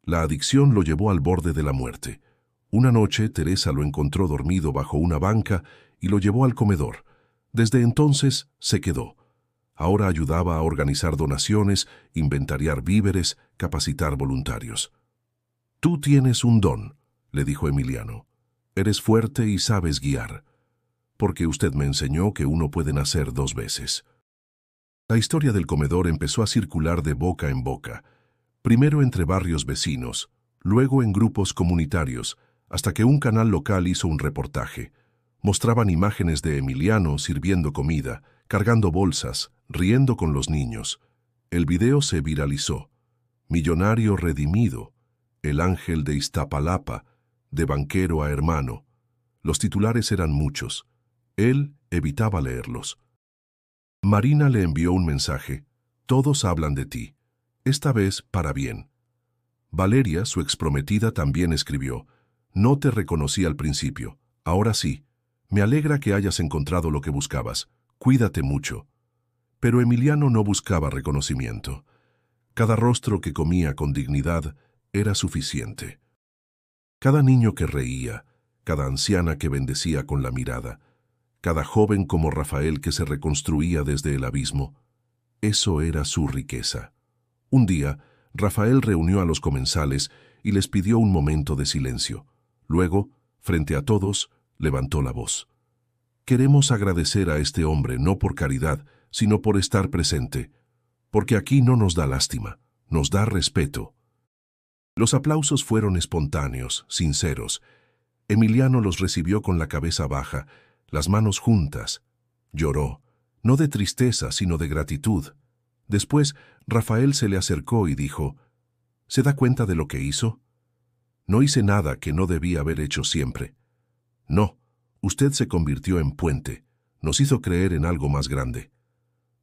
La adicción lo llevó al borde de la muerte. Una noche, Teresa lo encontró dormido bajo una banca y lo llevó al comedor. Desde entonces se quedó. Ahora ayudaba a organizar donaciones, inventariar víveres, capacitar voluntarios. «Tú tienes un don», le dijo Emiliano. «Eres fuerte y sabes guiar. Porque usted me enseñó que uno puede nacer 2 veces». La historia del comedor empezó a circular de boca en boca, primero entre barrios vecinos, luego en grupos comunitarios, hasta que un canal local hizo un reportaje. Mostraban imágenes de Emiliano sirviendo comida, cargando bolsas, riendo con los niños. El video se viralizó. millonario redimido, el ángel de Iztapalapa, de banquero a hermano. Los titulares eran muchos. Él evitaba leerlos. Marina le envió un mensaje. Todos hablan de ti. Esta vez para bien. Valeria, su exprometida, también escribió. No te reconocí al principio. Ahora sí. Me alegra que hayas encontrado lo que buscabas. Cuídate mucho. Pero Emiliano no buscaba reconocimiento. Cada rostro que comía con dignidad era suficiente. Cada niño que reía, cada anciana que bendecía con la mirada, cada joven como Rafael que se reconstruía desde el abismo, eso era su riqueza. Un día, Rafael reunió a los comensales y les pidió un momento de silencio. Luego, frente a todos, levantó la voz. Queremos agradecer a este hombre no por caridad, sino por estar presente, porque aquí no nos da lástima, nos da respeto. Los aplausos fueron espontáneos, sinceros. Emiliano los recibió con la cabeza baja, las manos juntas. Lloró, no de tristeza, sino de gratitud. Después, Rafael se le acercó y dijo, ¿se da cuenta de lo que hizo? No hice nada que no debía haber hecho siempre. No, usted se convirtió en puente, nos hizo creer en algo más grande.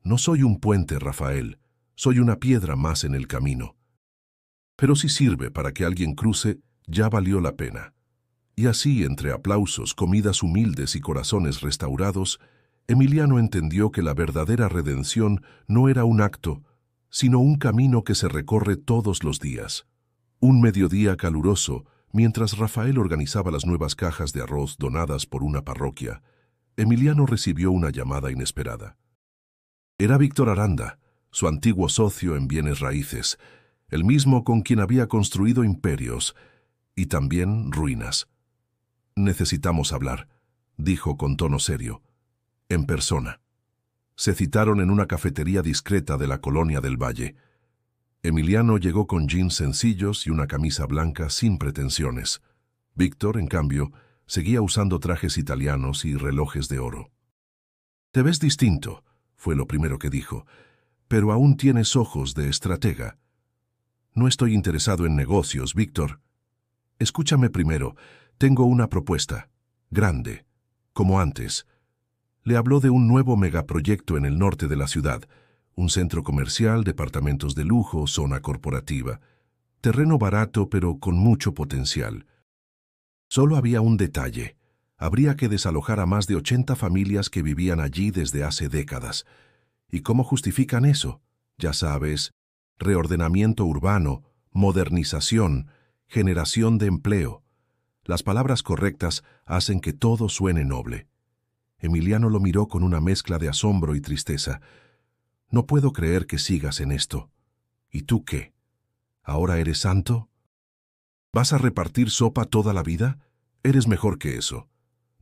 No soy un puente, Rafael, soy una piedra más en el camino. Pero si sirve para que alguien cruce, ya valió la pena. Y así, entre aplausos, comidas humildes y corazones restaurados, Emiliano entendió que la verdadera redención no era un acto, sino un camino que se recorre todos los días. Un mediodía caluroso, mientras Rafael organizaba las nuevas cajas de arroz donadas por una parroquia, Emiliano recibió una llamada inesperada. Era Víctor Aranda, su antiguo socio en bienes raíces, el mismo con quien había construido imperios y también ruinas. «Necesitamos hablar», dijo con tono serio, en persona. Se citaron en una cafetería discreta de la colonia del Valle. Emiliano llegó con jeans sencillos y una camisa blanca sin pretensiones. Víctor, en cambio, seguía usando trajes italianos y relojes de oro. «Te ves distinto», fue lo primero que dijo, «pero aún tienes ojos de estratega». «No estoy interesado en negocios, Víctor. Escúchame primero, tengo una propuesta, grande, como antes». Le habló de un nuevo megaproyecto en el norte de la ciudad, un centro comercial, departamentos de lujo, zona corporativa. Terreno barato, pero con mucho potencial. Solo había un detalle. Habría que desalojar a más de 80 familias que vivían allí desde hace décadas. ¿Y cómo justifican eso? Ya sabes, reordenamiento urbano, modernización, generación de empleo. Las palabras correctas hacen que todo suene noble. Emiliano lo miró con una mezcla de asombro y tristeza. «No puedo creer que sigas en esto. ¿Y tú qué? ¿Ahora eres santo? ¿Vas a repartir sopa toda la vida? Eres mejor que eso».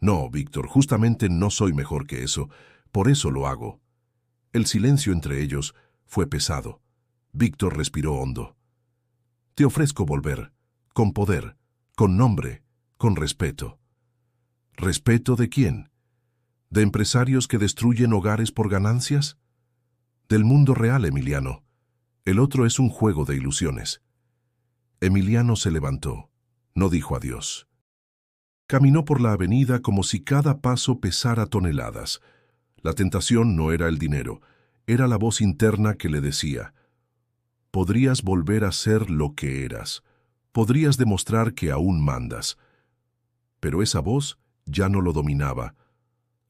«No, Víctor, justamente no soy mejor que eso. Por eso lo hago». El silencio entre ellos fue pesado. Víctor respiró hondo. «Te ofrezco volver, con poder, con nombre, con respeto». ¿Respeto de quién? ¿De empresarios que destruyen hogares por ganancias? Del mundo real, Emiliano. El otro es un juego de ilusiones. Emiliano se levantó. No dijo adiós. Caminó por la avenida como si cada paso pesara toneladas. La tentación no era el dinero, era la voz interna que le decía: podrías volver a ser lo que eras, podrías demostrar que aún mandas. Pero esa voz ya no lo dominaba.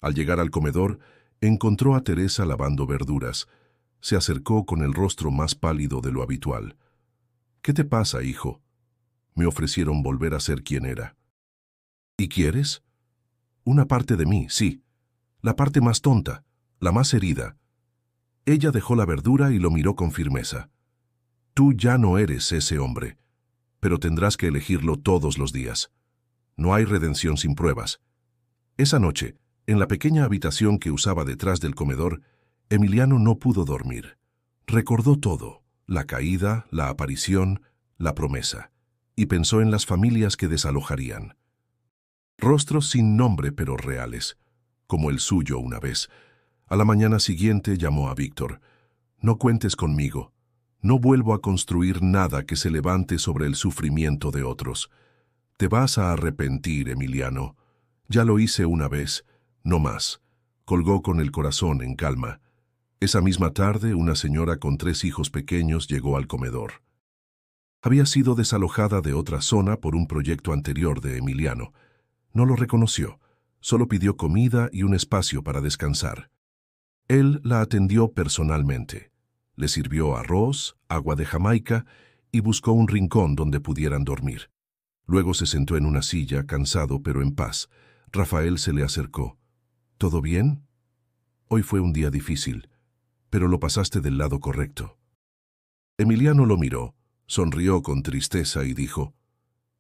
Al llegar al comedor, encontró a Teresa lavando verduras. Se acercó con el rostro más pálido de lo habitual. «¿Qué te pasa, hijo?» Me ofrecieron volver a ser quien era. «¿Y quieres?» «Una parte de mí, sí. La parte más tonta, la más herida». Ella dejó la verdura y lo miró con firmeza. «Tú ya no eres ese hombre, pero tendrás que elegirlo todos los días. No hay redención sin pruebas». Esa noche, en la pequeña habitación que usaba detrás del comedor, Emiliano no pudo dormir. Recordó todo, la caída, la aparición, la promesa, y pensó en las familias que desalojarían. Rostros sin nombre pero reales, como el suyo una vez. A la mañana siguiente llamó a Víctor. «No cuentes conmigo. No vuelvo a construir nada que se levante sobre el sufrimiento de otros. Te vas a arrepentir, Emiliano. Ya lo hice una vez, no más. Colgó con el corazón en calma. Esa misma tarde, una señora con 3 hijos pequeños llegó al comedor. Había sido desalojada de otra zona por un proyecto anterior de Emiliano. No lo reconoció, solo pidió comida y un espacio para descansar. Él la atendió personalmente. Le sirvió arroz, agua de Jamaica y buscó un rincón donde pudieran dormir. Luego se sentó en una silla, cansado pero en paz. Rafael se le acercó. ¿Todo bien? Hoy fue un día difícil, pero lo pasaste del lado correcto. Emiliano lo miró, sonrió con tristeza y dijo: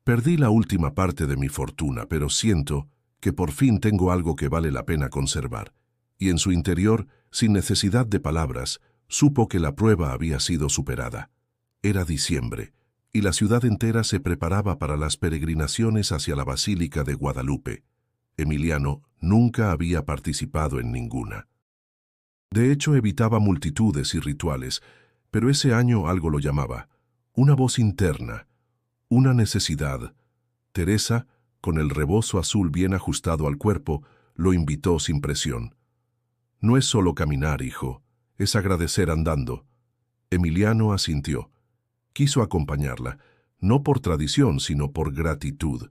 perdí la última parte de mi fortuna, pero siento que por fin tengo algo que vale la pena conservar. Y en su interior, sin necesidad de palabras, supo que la prueba había sido superada. Era diciembre, y la ciudad entera se preparaba para las peregrinaciones hacia la Basílica de Guadalupe. Emiliano nunca había participado en ninguna. De hecho, evitaba multitudes y rituales, pero ese año algo lo llamaba. Una voz interna, una necesidad. Teresa, con el rebozo azul bien ajustado al cuerpo, lo invitó sin presión. No es solo caminar, hijo, es agradecer andando. Emiliano asintió. Quiso acompañarla, no por tradición, sino por gratitud.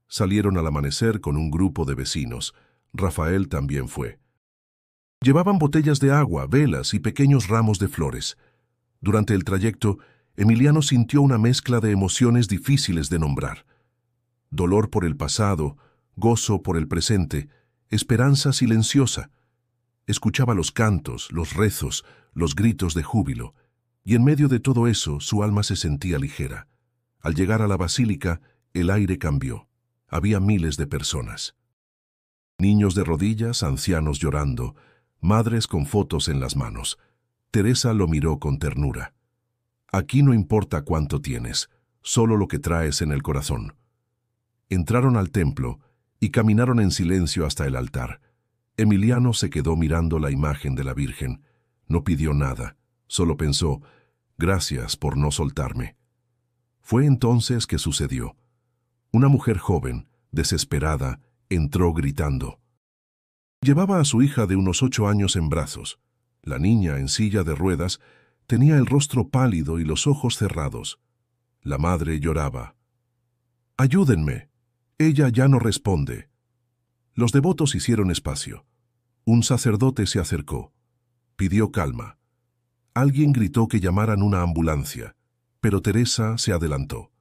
Salieron al amanecer con un grupo de vecinos. Rafael también fue. Llevaban botellas de agua, velas y pequeños ramos de flores. Durante el trayecto, Emiliano sintió una mezcla de emociones difíciles de nombrar. Dolor por el pasado, gozo por el presente, esperanza silenciosa. Escuchaba los cantos, los rezos, los gritos de júbilo, y en medio de todo eso su alma se sentía ligera. Al llegar a la basílica, el aire cambió. Había miles de personas. Niños de rodillas, ancianos llorando, madres con fotos en las manos. Teresa lo miró con ternura. Aquí no importa cuánto tienes, solo lo que traes en el corazón. Entraron al templo y caminaron en silencio hasta el altar. Emiliano se quedó mirando la imagen de la Virgen. No pidió nada, solo pensó: gracias por no soltarme. Fue entonces que sucedió. Una mujer joven, desesperada, entró gritando. Llevaba a su hija de unos 8 años en brazos. La niña, en silla de ruedas, tenía el rostro pálido y los ojos cerrados. La madre lloraba. «Ayúdenme. Ella ya no responde». Los devotos hicieron espacio. Un sacerdote se acercó. Pidió calma. Alguien gritó que llamaran una ambulancia, pero Teresa se adelantó.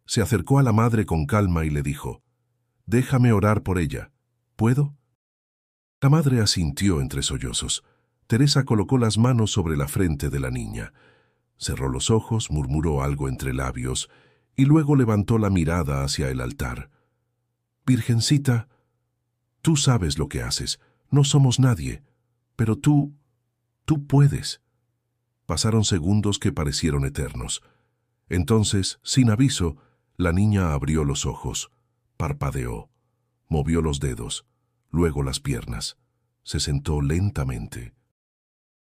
Se acercó a la madre con calma y le dijo: «Déjame orar por ella. ¿Puedo?». La madre asintió entre sollozos. Teresa colocó las manos sobre la frente de la niña. Cerró los ojos, murmuró algo entre labios y luego levantó la mirada hacia el altar. «Virgencita, tú sabes lo que haces. No somos nadie, pero tú puedes». Pasaron segundos que parecieron eternos. Entonces, sin aviso, la niña abrió los ojos, parpadeó, movió los dedos, luego las piernas, se sentó lentamente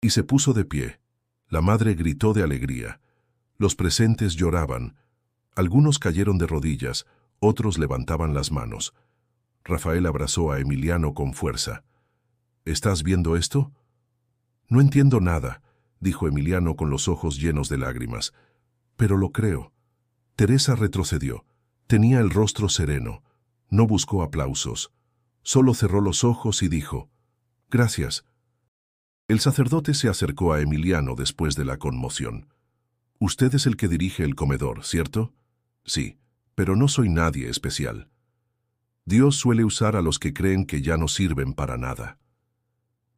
y se puso de pie. La madre gritó de alegría. Los presentes lloraban. Algunos cayeron de rodillas, otros levantaban las manos. Rafael abrazó a Emiliano con fuerza. «¿Estás viendo esto?» «No entiendo nada», dijo Emiliano con los ojos llenos de lágrimas. «Pero lo creo». Teresa retrocedió. Tenía el rostro sereno. No buscó aplausos. Solo cerró los ojos y dijo: «Gracias». El sacerdote se acercó a Emiliano después de la conmoción. «Usted es el que dirige el comedor, ¿cierto?» «Sí, pero no soy nadie especial. Dios suele usar a los que creen que ya no sirven para nada».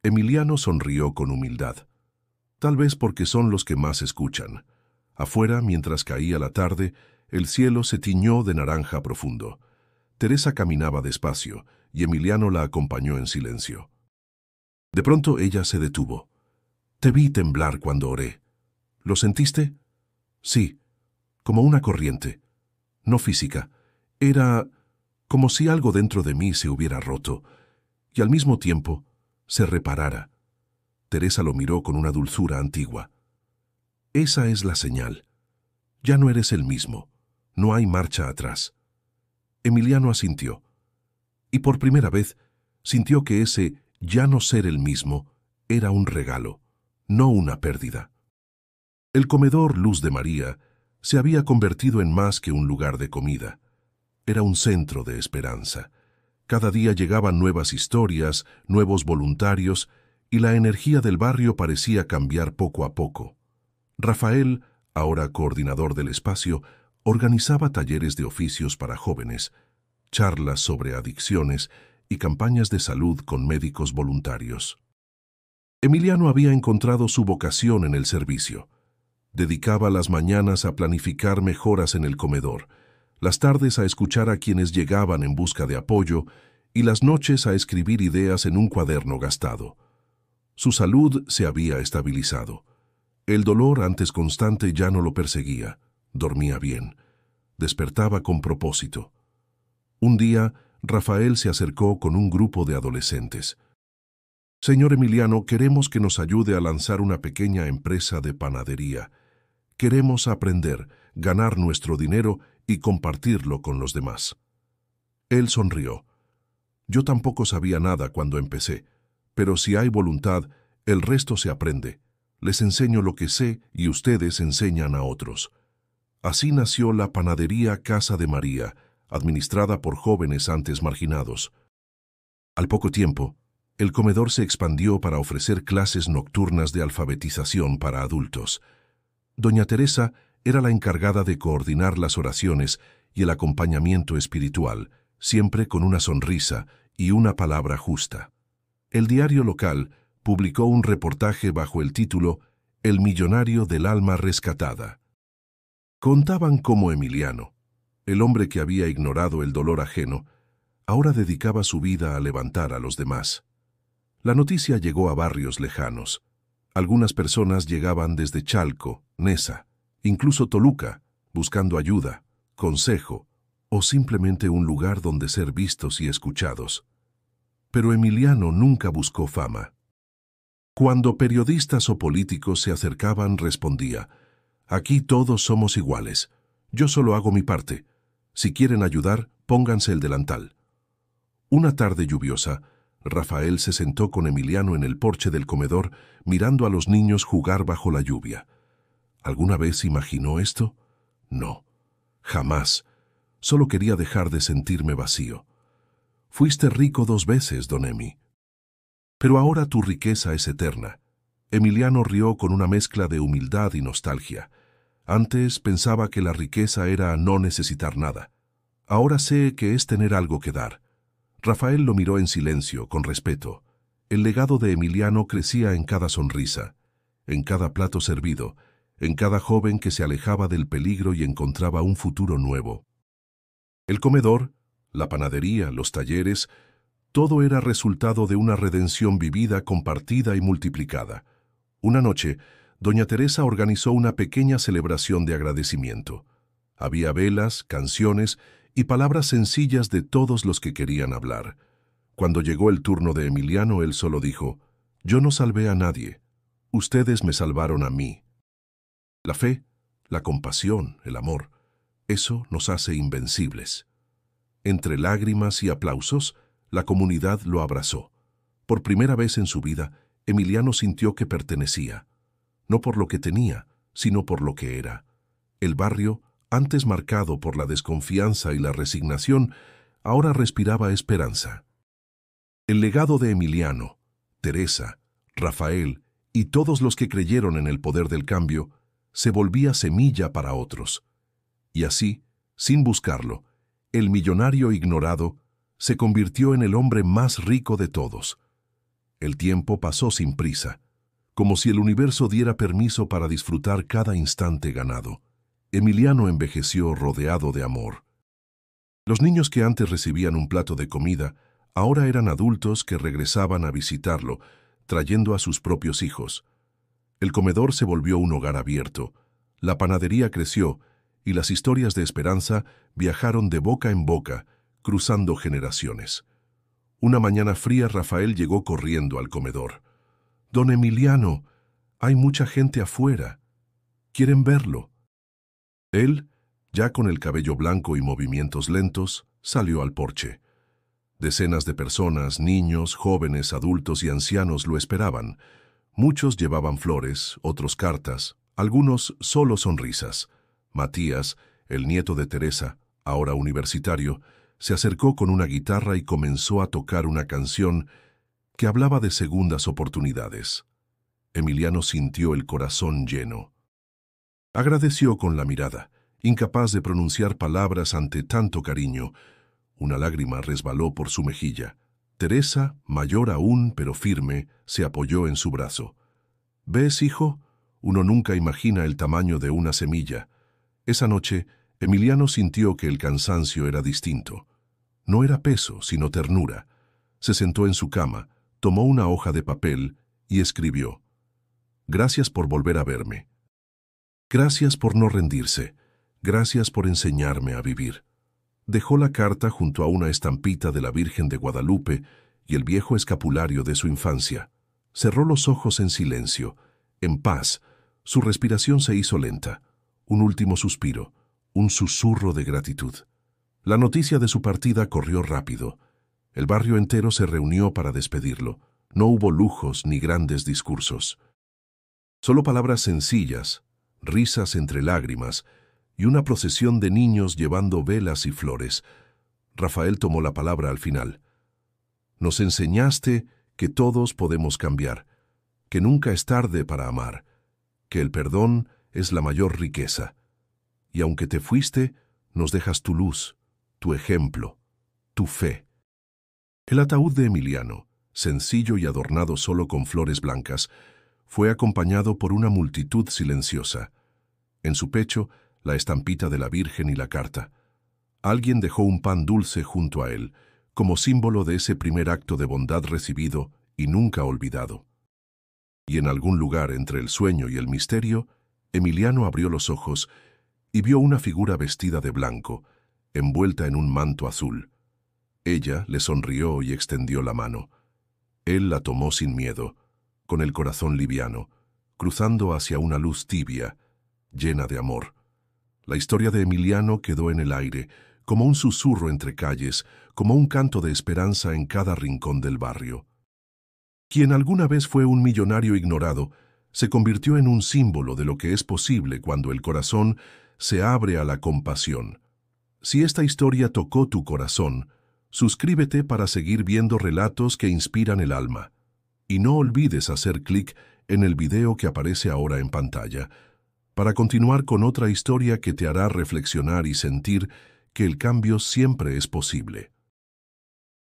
Emiliano sonrió con humildad. Tal vez porque son los que más escuchan. Afuera, mientras caía la tarde, el cielo se tiñó de naranja profundo. Teresa caminaba despacio y Emiliano la acompañó en silencio. De pronto ella se detuvo. «Te vi temblar cuando oré. ¿Lo sentiste?» «Sí, como una corriente. No física. Era como si algo dentro de mí se hubiera roto y al mismo tiempo se reparara». Teresa lo miró con una dulzura antigua. Esa es la señal. Ya no eres el mismo. No hay marcha atrás. Emiliano asintió. Y por primera vez sintió que ese ya no ser el mismo era un regalo, no una pérdida. El comedor Luz de María se había convertido en más que un lugar de comida. Era un centro de esperanza. Cada día llegaban nuevas historias, nuevos voluntarios, y la energía del barrio parecía cambiar poco a poco. Rafael, ahora coordinador del espacio, organizaba talleres de oficios para jóvenes, charlas sobre adicciones y campañas de salud con médicos voluntarios. Emiliano había encontrado su vocación en el servicio. Dedicaba las mañanas a planificar mejoras en el comedor, las tardes a escuchar a quienes llegaban en busca de apoyo y las noches a escribir ideas en un cuaderno gastado. Su salud se había estabilizado. El dolor, antes constante, ya no lo perseguía. Dormía bien. Despertaba con propósito. Un día, Rafael se acercó con un grupo de adolescentes. «Señor Emiliano, queremos que nos ayude a lanzar una pequeña empresa de panadería. Queremos aprender, ganar nuestro dinero y compartirlo con los demás». Él sonrió. «Yo tampoco sabía nada cuando empecé, pero si hay voluntad, el resto se aprende. Les enseño lo que sé y ustedes enseñan a otros». Así nació la panadería Casa de María, administrada por jóvenes antes marginados. Al poco tiempo, el comedor se expandió para ofrecer clases nocturnas de alfabetización para adultos. Doña Teresa era la encargada de coordinar las oraciones y el acompañamiento espiritual, siempre con una sonrisa y una palabra justa. El diario local publicó un reportaje bajo el título «El millonario del alma rescatada». Contaban cómo Emiliano, el hombre que había ignorado el dolor ajeno, ahora dedicaba su vida a levantar a los demás. La noticia llegó a barrios lejanos. Algunas personas llegaban desde Chalco, Neza, incluso Toluca, buscando ayuda, consejo o simplemente un lugar donde ser vistos y escuchados. Pero Emiliano nunca buscó fama. Cuando periodistas o políticos se acercaban, respondía: «Aquí todos somos iguales. Yo solo hago mi parte. Si quieren ayudar, pónganse el delantal». Una tarde lluviosa, Rafael se sentó con Emiliano en el porche del comedor, mirando a los niños jugar bajo la lluvia. ¿Alguna vez imaginó esto? No, jamás. Solo quería dejar de sentirme vacío. «Fuiste rico 2 veces, don Emi. Pero ahora tu riqueza es eterna». Emiliano rió con una mezcla de humildad y nostalgia. Antes pensaba que la riqueza era no necesitar nada. Ahora sé que es tener algo que dar. Rafael lo miró en silencio, con respeto. El legado de Emiliano crecía en cada sonrisa, en cada plato servido, en cada joven que se alejaba del peligro y encontraba un futuro nuevo. El comedor, la panadería, los talleres, todo era resultado de una redención vivida, compartida y multiplicada. Una noche, doña Teresa organizó una pequeña celebración de agradecimiento. Había velas, canciones y palabras sencillas de todos los que querían hablar. Cuando llegó el turno de Emiliano, él solo dijo: «Yo no salvé a nadie. Ustedes me salvaron a mí». La fe, la compasión, el amor, eso nos hace invencibles. Entre lágrimas y aplausos, la comunidad lo abrazó. Por primera vez en su vida, Emiliano sintió que pertenecía. No por lo que tenía, sino por lo que era. El barrio, antes marcado por la desconfianza y la resignación, ahora respiraba esperanza. El legado de Emiliano, Teresa, Rafael y todos los que creyeron en el poder del cambio se volvía semilla para otros. Y así, sin buscarlo, el millonario ignorado se convirtió en el hombre más rico de todos. El tiempo pasó sin prisa, como si el universo diera permiso para disfrutar cada instante ganado. Emiliano envejeció rodeado de amor. Los niños que antes recibían un plato de comida, ahora eran adultos que regresaban a visitarlo, trayendo a sus propios hijos. El comedor se volvió un hogar abierto, la panadería creció y las historias de esperanza viajaron de boca en boca, cruzando generaciones. Una mañana fría, Rafael llegó corriendo al comedor. «Don Emiliano, hay mucha gente afuera». Quieren verlo. Él, ya con el cabello blanco y movimientos lentos, salió al porche. Decenas de personas, niños, jóvenes, adultos y ancianos lo esperaban. Muchos llevaban flores, otros cartas, algunos solo sonrisas. Matías, el nieto de Teresa, ahora universitario, se acercó con una guitarra y comenzó a tocar una canción que hablaba de segundas oportunidades. Emiliano sintió el corazón lleno. Agradeció con la mirada, incapaz de pronunciar palabras ante tanto cariño. Una lágrima resbaló por su mejilla. Teresa, mayor aún pero firme, se apoyó en su brazo. «¿Ves, hijo? Uno nunca imagina el tamaño de una semilla». Esa noche, Emiliano sintió que el cansancio era distinto. No era peso, sino ternura. Se sentó en su cama, tomó una hoja de papel y escribió: «Gracias por volver a verme. Gracias por no rendirse. Gracias por enseñarme a vivir». Dejó la carta junto a una estampita de la Virgen de Guadalupe y el viejo escapulario de su infancia. Cerró los ojos en silencio, en paz. Su respiración se hizo lenta. Un último suspiro, un susurro de gratitud. La noticia de su partida corrió rápido. El barrio entero se reunió para despedirlo. No hubo lujos ni grandes discursos. Solo palabras sencillas, risas entre lágrimas y una procesión de niños llevando velas y flores. Rafael tomó la palabra al final. «Nos enseñaste que todos podemos cambiar, que nunca es tarde para amar, que el perdón es la mayor riqueza. Y aunque te fuiste, nos dejas tu luz, tu ejemplo, tu fe». El ataúd de Emiliano, sencillo y adornado solo con flores blancas, fue acompañado por una multitud silenciosa. En su pecho, la estampita de la Virgen y la carta. Alguien dejó un pan dulce junto a él, como símbolo de ese primer acto de bondad recibido y nunca olvidado. Y en algún lugar entre el sueño y el misterio, Emiliano abrió los ojos y vio una figura vestida de blanco, envuelta en un manto azul. Ella le sonrió y extendió la mano. Él la tomó sin miedo, con el corazón liviano, cruzando hacia una luz tibia, llena de amor. La historia de Emiliano quedó en el aire, como un susurro entre calles, como un canto de esperanza en cada rincón del barrio. Quien alguna vez fue un millonario ignorado, se convirtió en un símbolo de lo que es posible cuando el corazón se abre a la compasión. Si esta historia tocó tu corazón, suscríbete para seguir viendo relatos que inspiran el alma. Y no olvides hacer clic en el video que aparece ahora en pantalla, para continuar con otra historia que te hará reflexionar y sentir que el cambio siempre es posible.